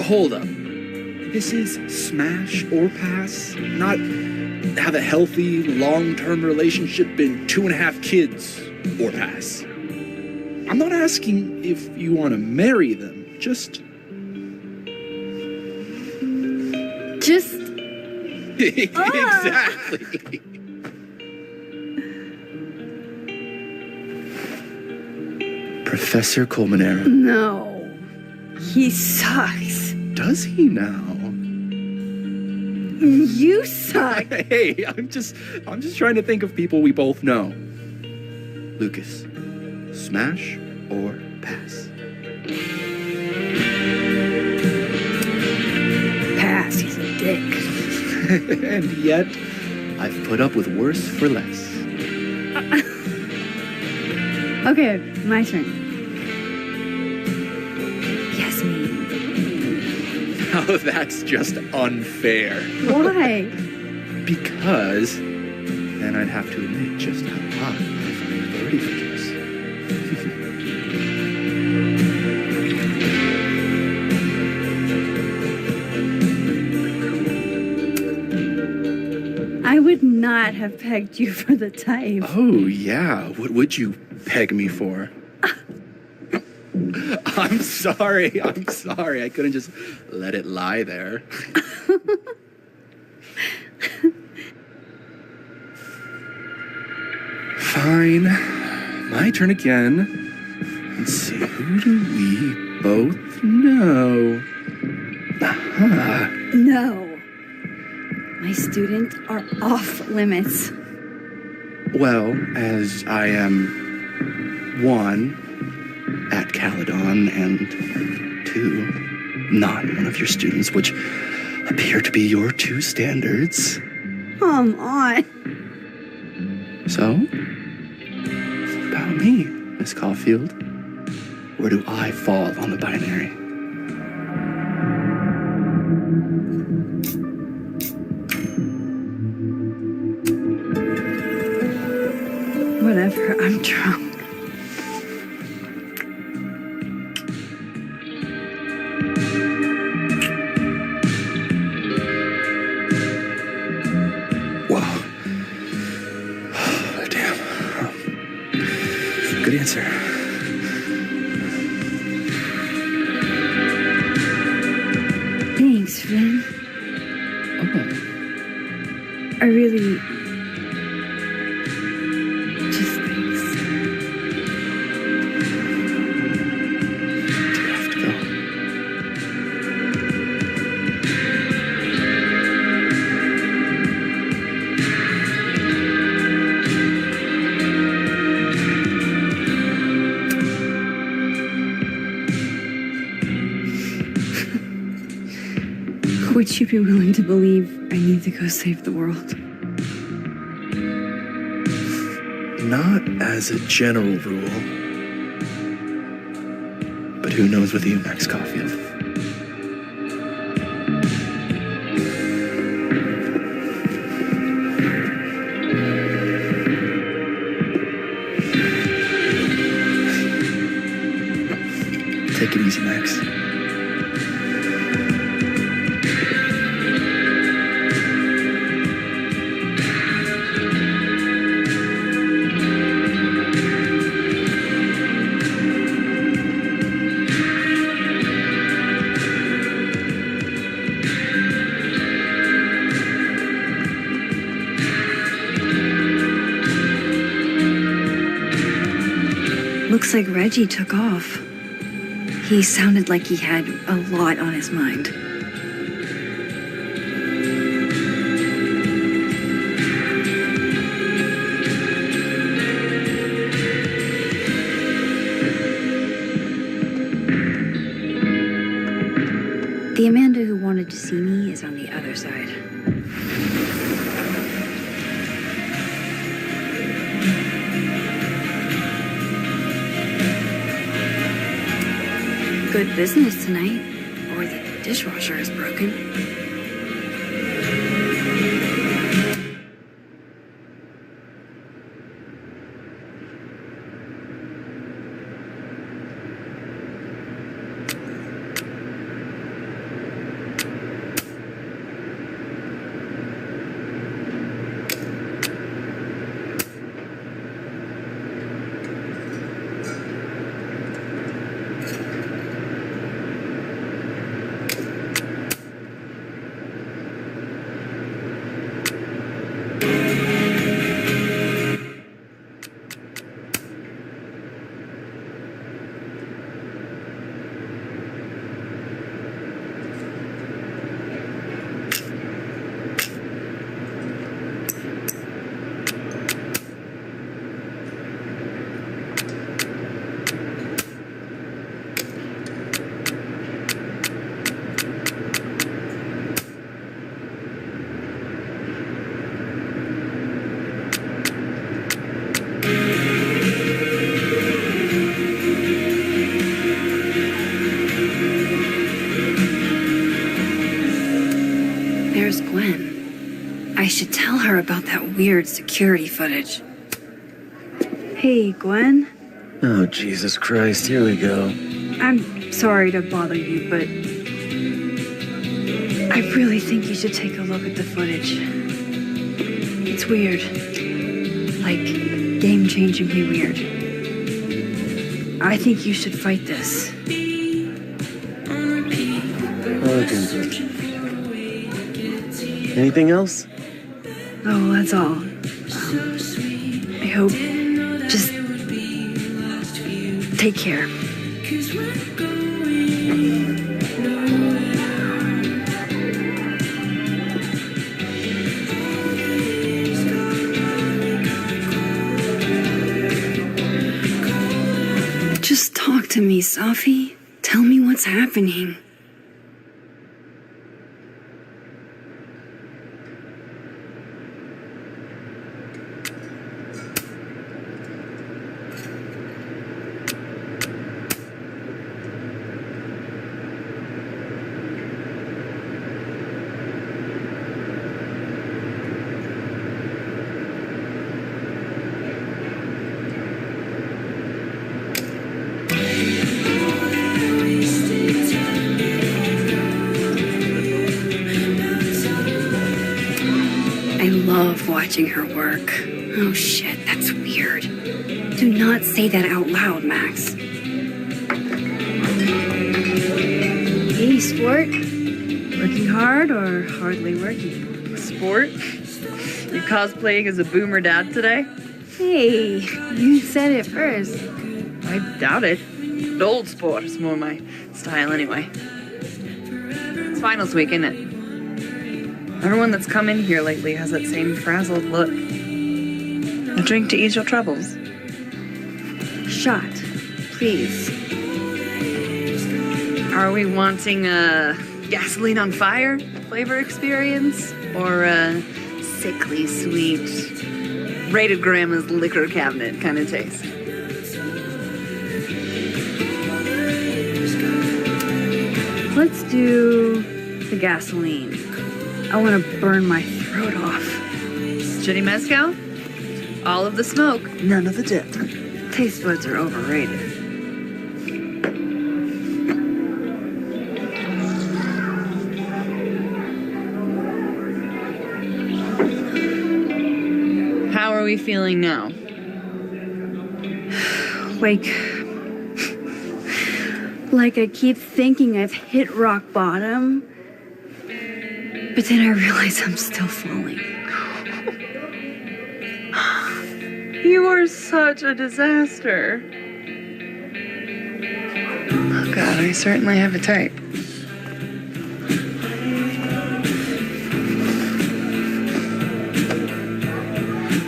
Hold up. This is smash or pass, not have a healthy, long-term relationship and 2.5 kids or pass. I'm not asking if you want to marry them, just... Exactly. Professor Colmenero. No. He sucks. Does he now? You suck. Hey, I'm just trying to think of people we both know. Lucas, smash or pass? Pass, he's a dick. And yet, I've put up with worse for less. Okay, my turn. Yasmin. Oh, that's just unfair. Why? Because then I'd have to admit just how hot I find authority figures. I would not have pegged you for the type. Oh, yeah. What would you peg me for? I'm sorry. I couldn't just let it lie there. Fine. My turn again. Let's see. Who do we both know? Aha. No. My students are off limits. Well, as I am 1 at Caledon and 2 not one of your students, which appear to be your 2 standards. Come on. So, about me, Miss Caulfield. Where do I fall on the binary? Whatever, I'm drunk. Wow. Damn. Good answer. Thanks, Finn. Oh. I really... just thanks. Do you have to go? Would you be willing to believe I need to go save the world? Not as a general rule. But who knows with you, Max Caulfield? Take it easy, Max. Looks like Reggie took off. He sounded like he had a lot on his mind. The Amanda who wanted to see me is on the other side. Good business tonight, or the dishwasher is broken. There's Gwen. I should tell her about that weird security footage. Hey, Gwen. Oh, Jesus Christ, here we go. I'm sorry to bother you, but I really think you should take a look at the footage. It's weird. Like, game-changingly weird. I think you should fight this. Okay. Anything else? Oh, that's all. I hope. Just take care. Just talk to me, Safi. Tell me what's happening. I love watching her work. Oh shit, that's weird. Do not say that out loud, Max. Hey, sport. Working hard or hardly working? Sport? You cosplaying as a boomer dad today? Hey, you said it first. I doubt it. The old sport is more my style anyway. It's finals week, isn't it? Everyone that's come in here lately has that same frazzled look. A drink to ease your troubles. Shot, please. Are we wanting a gasoline on fire flavor experience? Or a sickly sweet, rated grandma's liquor cabinet kind of taste? Let's do the gasoline. I want to burn my throat off. Shitty mezcal? All of the smoke, none of the dip. Taste buds are overrated. How are we feeling now? Like I keep thinking I've hit rock bottom, but then I realize I'm still falling. You are such a disaster. Oh God, I certainly have a type.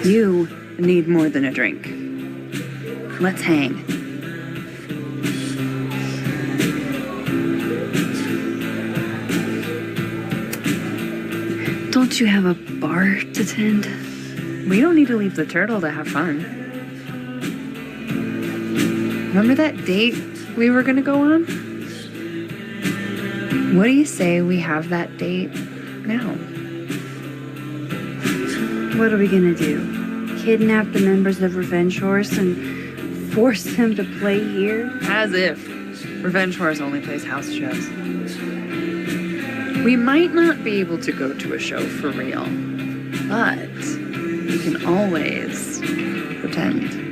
You need more than a drink. Let's hang. Don't you have a bar to tend? We don't need to leave the turtle to have fun. Remember that date we were gonna go on? What do you say we have that date now? What are we gonna do? Kidnap the members of Revenge Horse and force them to play here? As if. Revenge Horse only plays house shows. We might not be able to go to a show for real, but we can always pretend.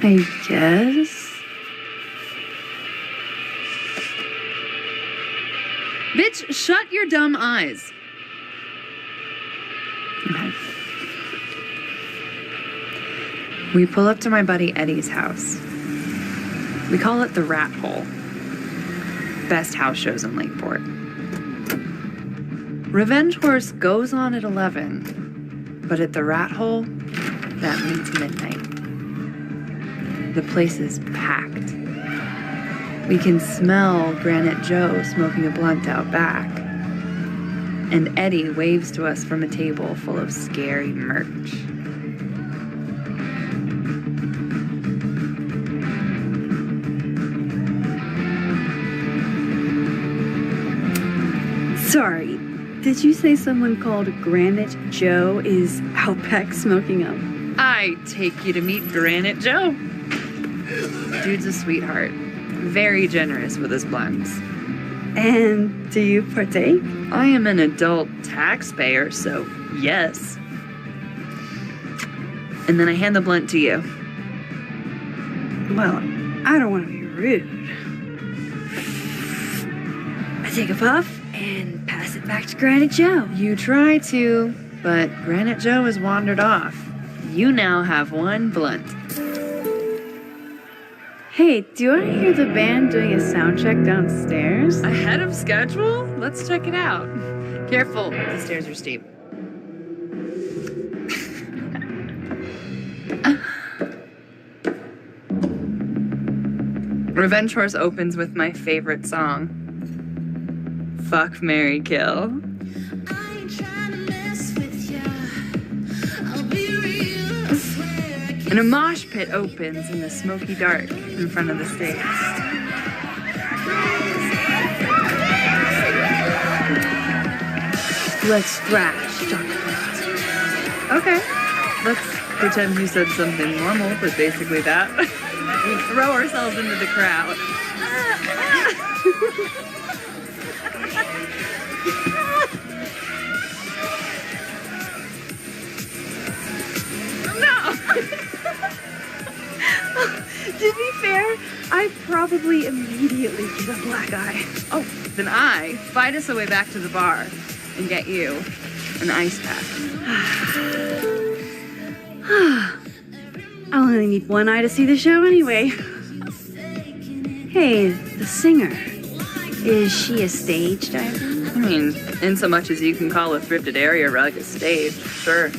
I guess. Bitch, shut your dumb eyes. Okay. We pull up to my buddy Eddie's house. We call it the Rat Hole. Best house shows in Lakeport. Revenge Horse goes on at 11, but at the Rat Hole, that means midnight. The place is packed. We can smell Granite Joe smoking a blunt out back. And Eddie waves to us from a table full of scary merch. Sorry, did you say someone called Granite Joe is out back smoking up? I take you to meet Granite Joe. Dude's a sweetheart. Very generous with his blunts. And do you partake? I am an adult taxpayer, so yes. And then I hand the blunt to you. Well, I don't want to be rude. I take a puff and pass it back to Granite Joe. You try to, but Granite Joe has wandered off. You now have one blunt. Hey, do I hear the band doing a sound check downstairs? Ahead of schedule? Let's check it out. Careful, the stairs are steep. Revenge Horse opens with my favorite song. Fuck, Marry, Kill. And a mosh pit opens in the smoky dark in front of the stage. Let's thrash, Dr. Okay. Let's pretend you said something normal, but basically that. We throw ourselves into the crowd. To be fair, I probably immediately get a black eye. Oh, then I fight us a way back to the bar. and get you an ice pack. I only need one eye to see the show anyway. Hey, the singer. Is she a stage diver? I mean, in so much as you can call a thrifted area rug a stage, sure.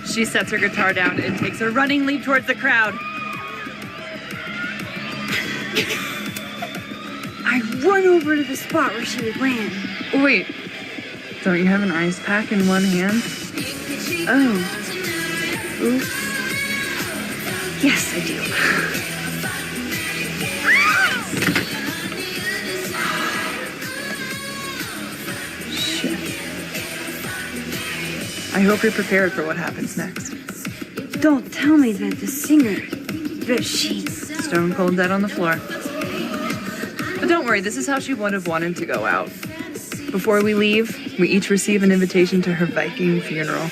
She sets her guitar down and takes a running leap towards the crowd. I run over to the spot where she would land. Wait, don't you have an ice pack in one hand? Oh. Oops. Yes, I do. I hope you're prepared for what happens next. Don't tell me that the singer, that she's Stone cold dead on the floor. But don't worry, this is how she would have wanted to go out. Before we leave, we each receive an invitation to her Viking funeral.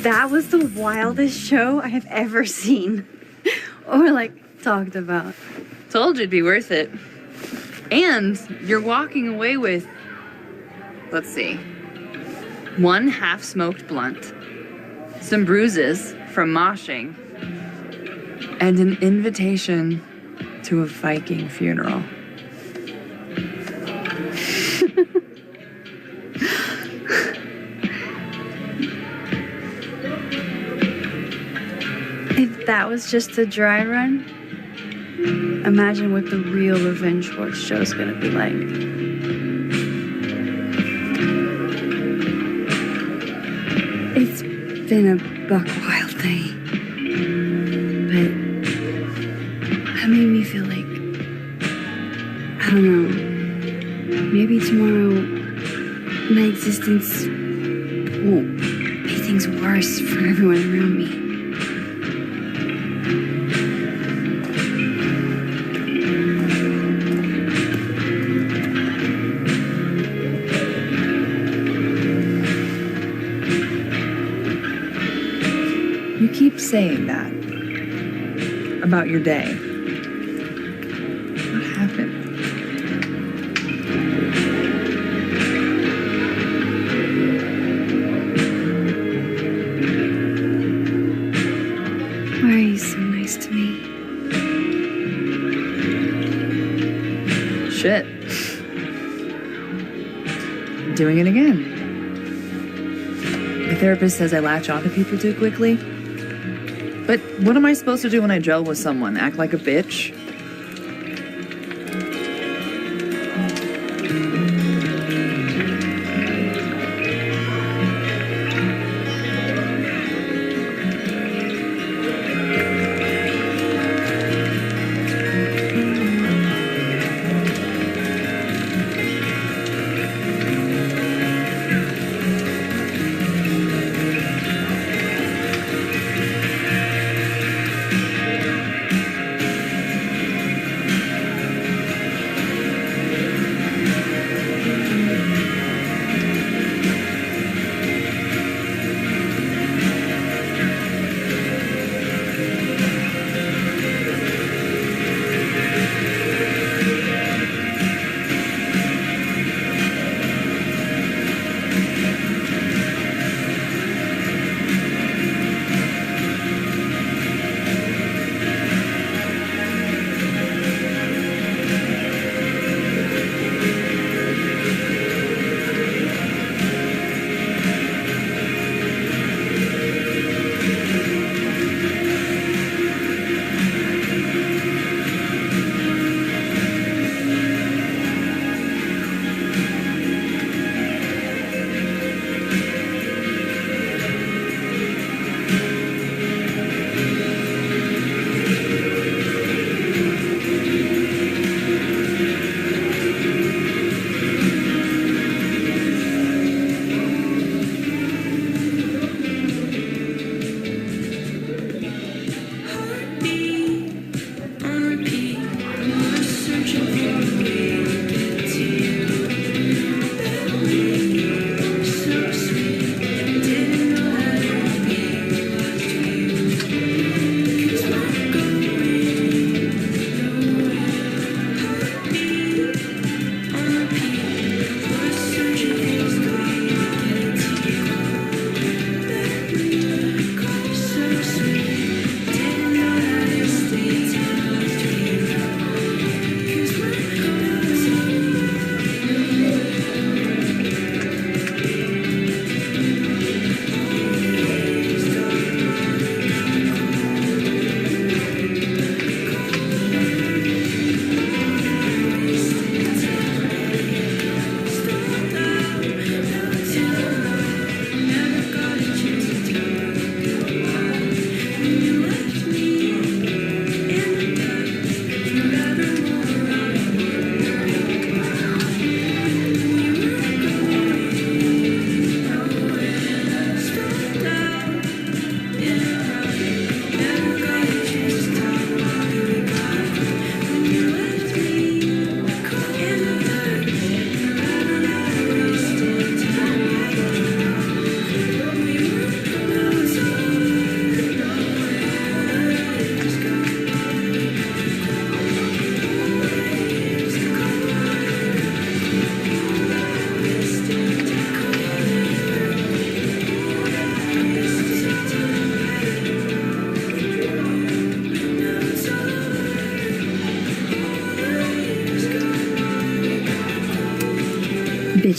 That was the wildest show I have ever seen. Or, like, talked about. Told you it'd be worth it. And you're walking away with, let's see, 1 half-smoked blunt, some bruises from moshing, and an invitation to a Viking funeral. If that was just a dry run, imagine what the real Revenge Tour show's gonna be like. It's been a buck wild day, but that made me feel like, I don't know, maybe tomorrow my existence won't make things worse for everyone around me. You keep saying that about your day. What happened? Why are you so nice to me? Shit. Doing it again. The therapist says I latch onto people too quickly. But what am I supposed to do when I gel with someone? Act like a bitch?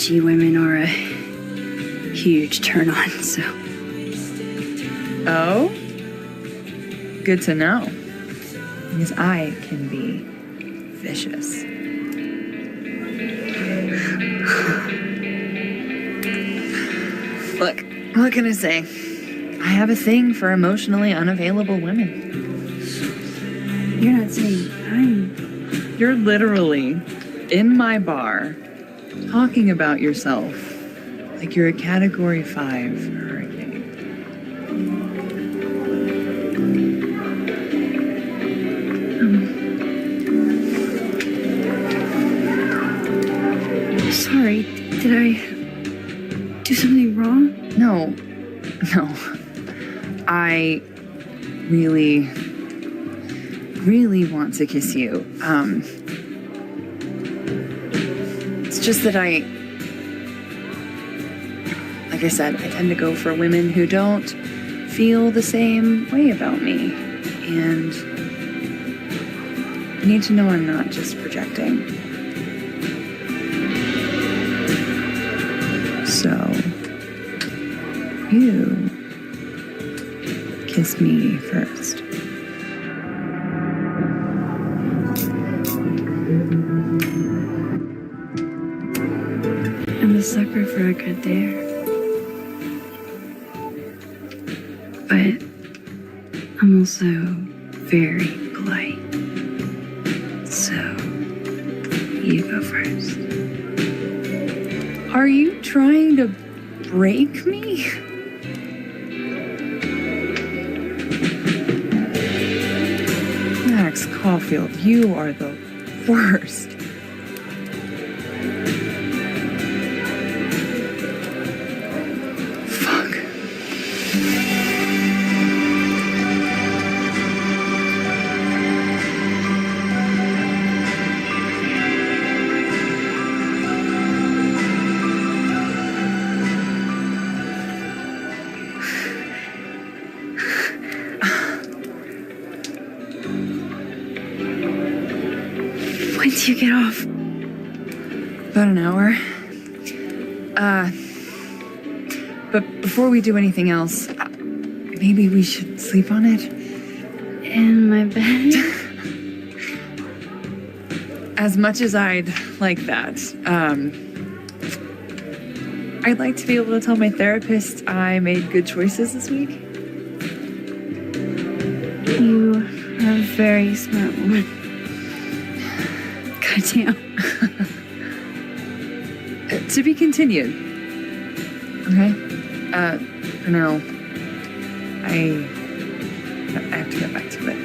edgy women are a huge turn on, so. Oh? Good to know. Because I can be vicious. Look, what can I say? I have a thing for emotionally unavailable women. You're not saying I'm. You're literally in my bar talking about yourself like you're a Category 5 hurricane. Sorry, did I do something wrong? No. I really want to kiss you. It's just that like I said, I tend to go for women who don't feel the same way about me. And you need to know I'm not just projecting. So, you kiss me first. I'm a sucker for a good dare. But I'm also very polite. So, you go first. Are you trying to break me? Max Caulfield, you are the worst. Fuck. When do you get off? About an hour. But before we do anything else, maybe we should sleep on it? In my bed? As much as I'd like that, I'd like to be able to tell my therapist I made good choices this week. You are a very smart woman. Goddamn. To be continued. Okay? For now, I have to get back to it.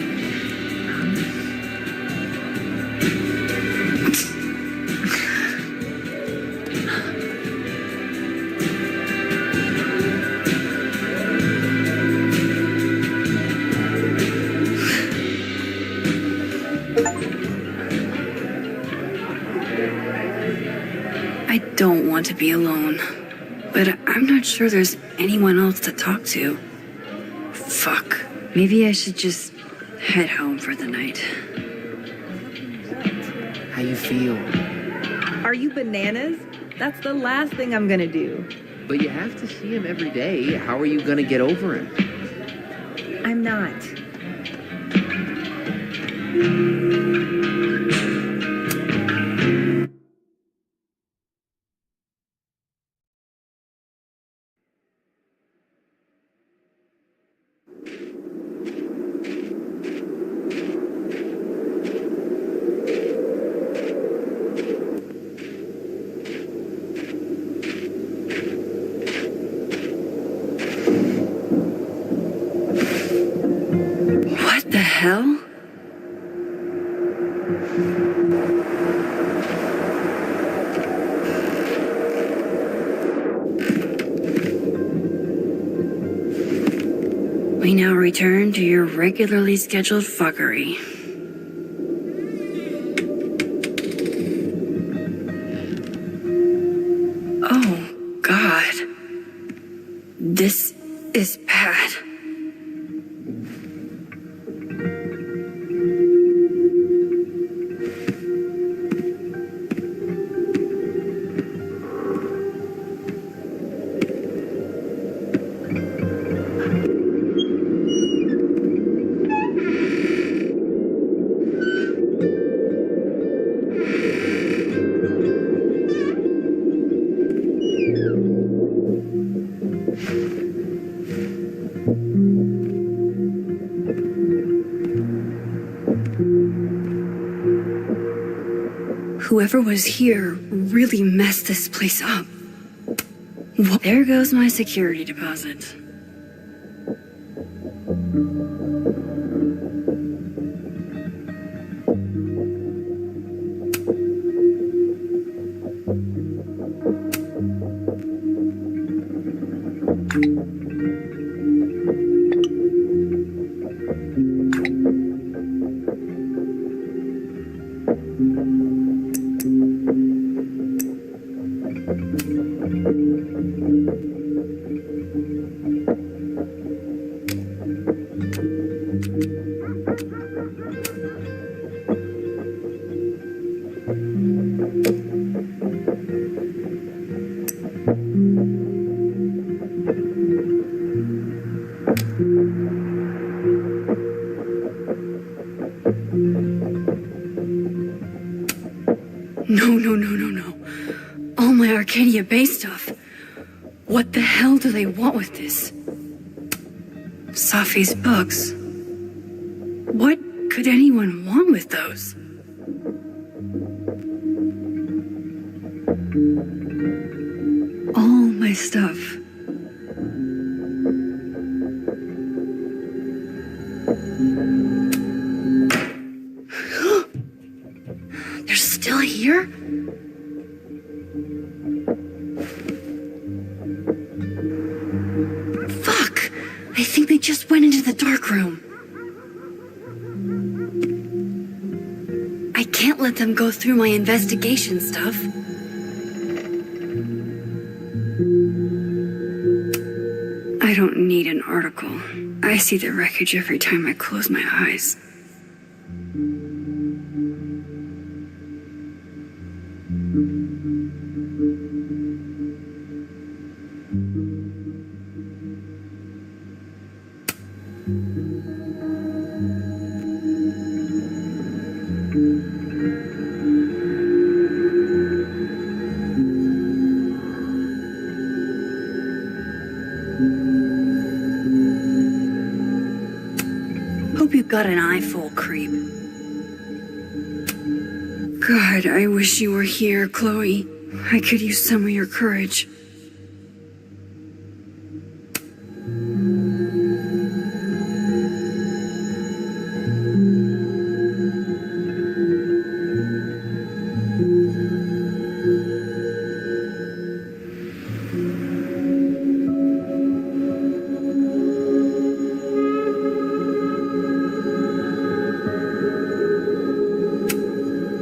I don't want to be alone, but I'm not sure there's anyone else to talk to. Fuck. Maybe I should just head home for the night. How you feel? Are you bananas? That's the last thing I'm gonna do. But you have to see him every day. How are you gonna get over him? I'm not. What the hell? We now return to your regularly scheduled fuckery. Oh, God. This is bad. Whoever was here really messed this place up. Well, there goes my security deposit. No. All my Arcadia Bay stuff. What the hell do they want with this? Safi's books. What could anyone want with those? All my stuff. They're still here? Fuck! I think they just went into the dark room. I can't let them go through my investigation stuff. I don't need an article. I see the wreckage every time I close my eyes. Hope you got an eyeful, creep. God, I wish you were here, Chloe. I could use some of your courage.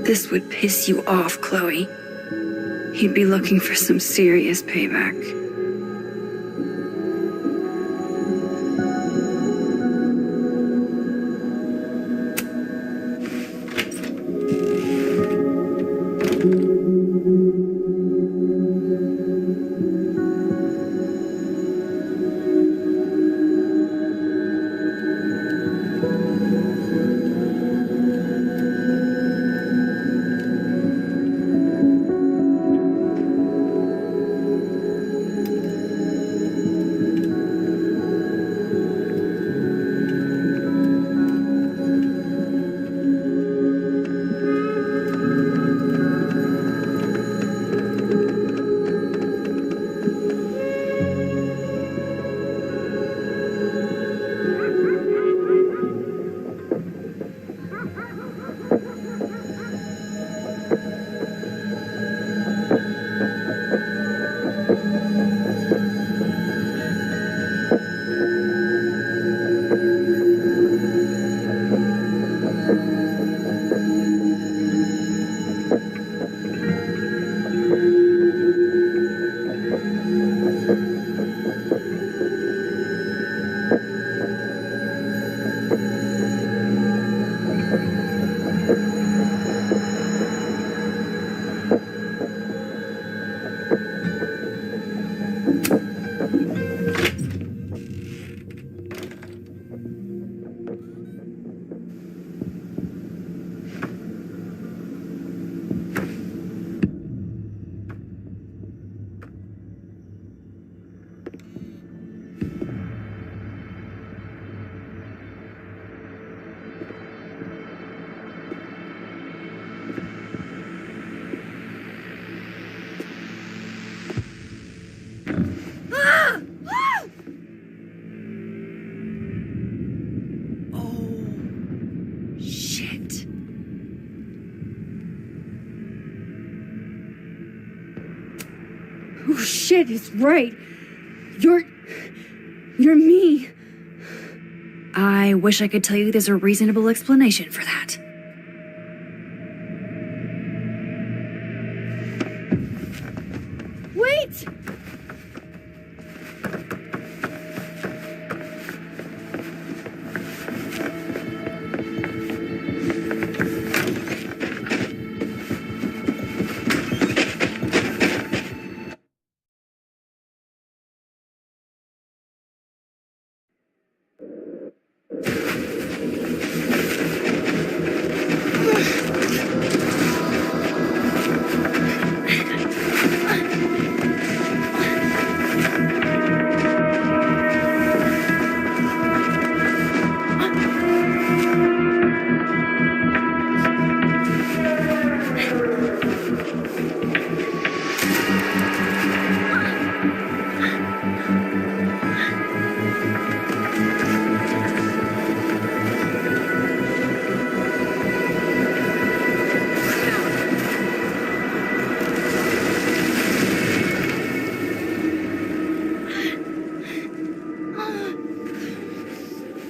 This would piss you off, Chloe. He'd be looking for some serious payback. Oh shit, it's right. You're me. I wish I could tell you there's a reasonable explanation for that. Wait!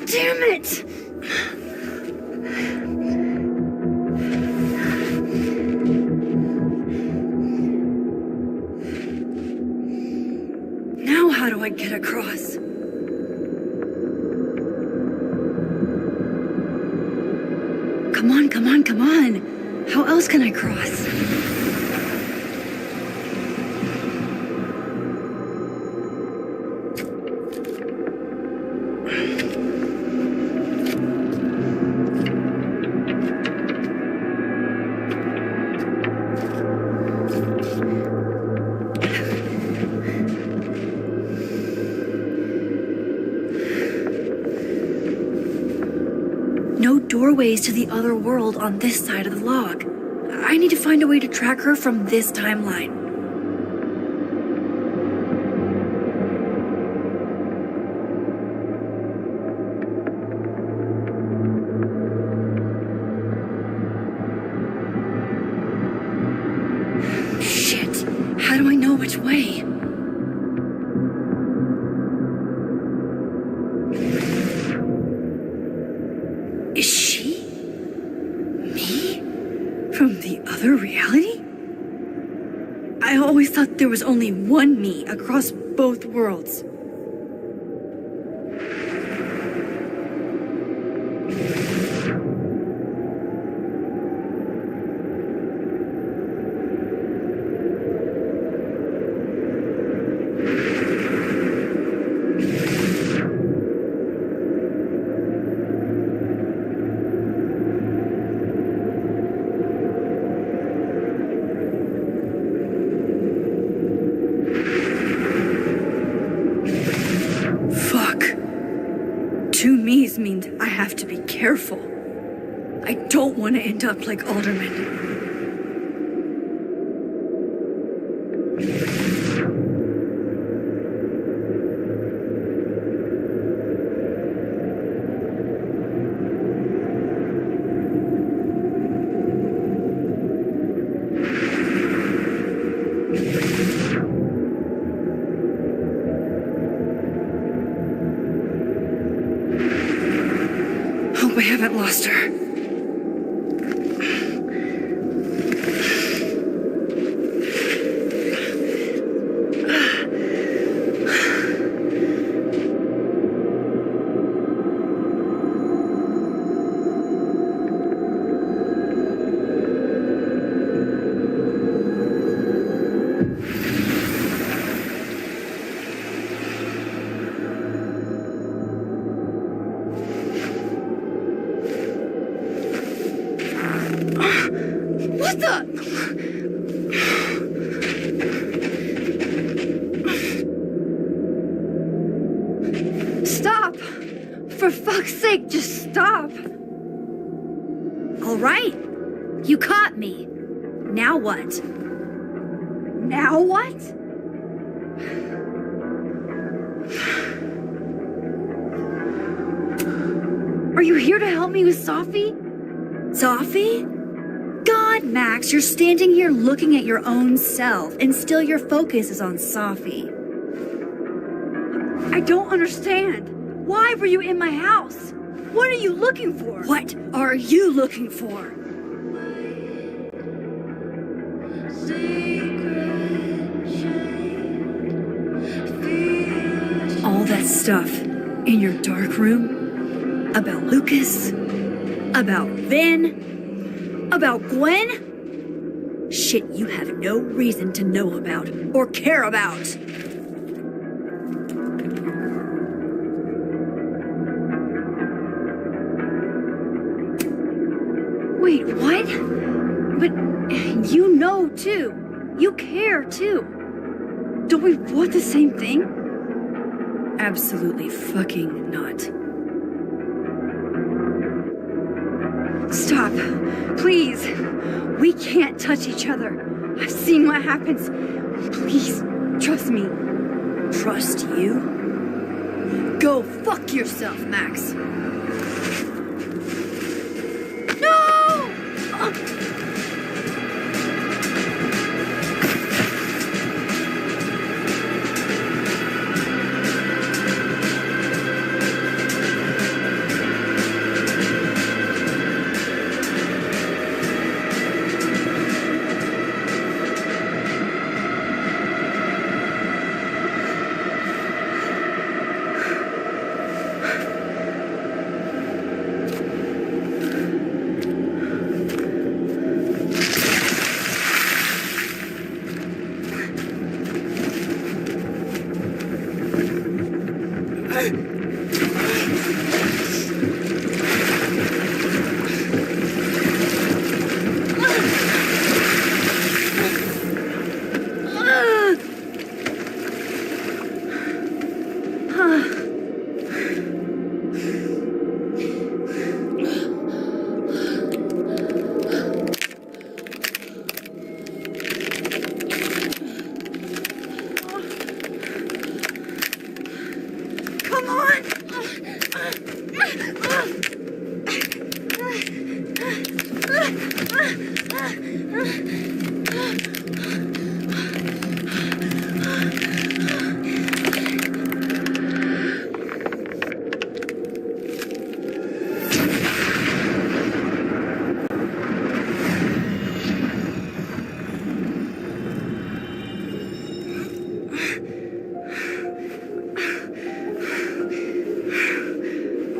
Damn it! Now how do I get across? Come on, come on, come on! How else can I cross? No doorways to the other world on this side of the log. I need to find a way to track her from this timeline. Shit, how do I know which way? Is she? Me? From the other reality? I always thought there was only one me across both worlds. Two me's means I have to be careful. I don't want to end up like Alderman. Hope I haven't lost her. What the? Stop! For fuck's sake, just stop! All right. You caught me. Now what? Now what? Are you here to help me with Safi? Safi? God Max, you're standing here looking at your own self, and still your focus is on Safi. I don't understand. Why were you in my house? What are you looking for? What are you looking for? All that stuff in your dark room about Lucas, about Vin, about Gwen? Shit you have no reason to know about or care about. Wait, what? But you know too. You care too. Don't we want the same thing? Absolutely fucking not. Stop. Please. We can't touch each other. I've seen what happens. Please, trust me. Trust you? Go fuck yourself, Max. No!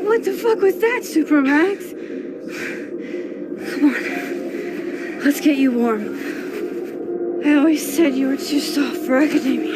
What the fuck was that, Supermax? Come on. Let's get you warm. I always said you were too soft for academia.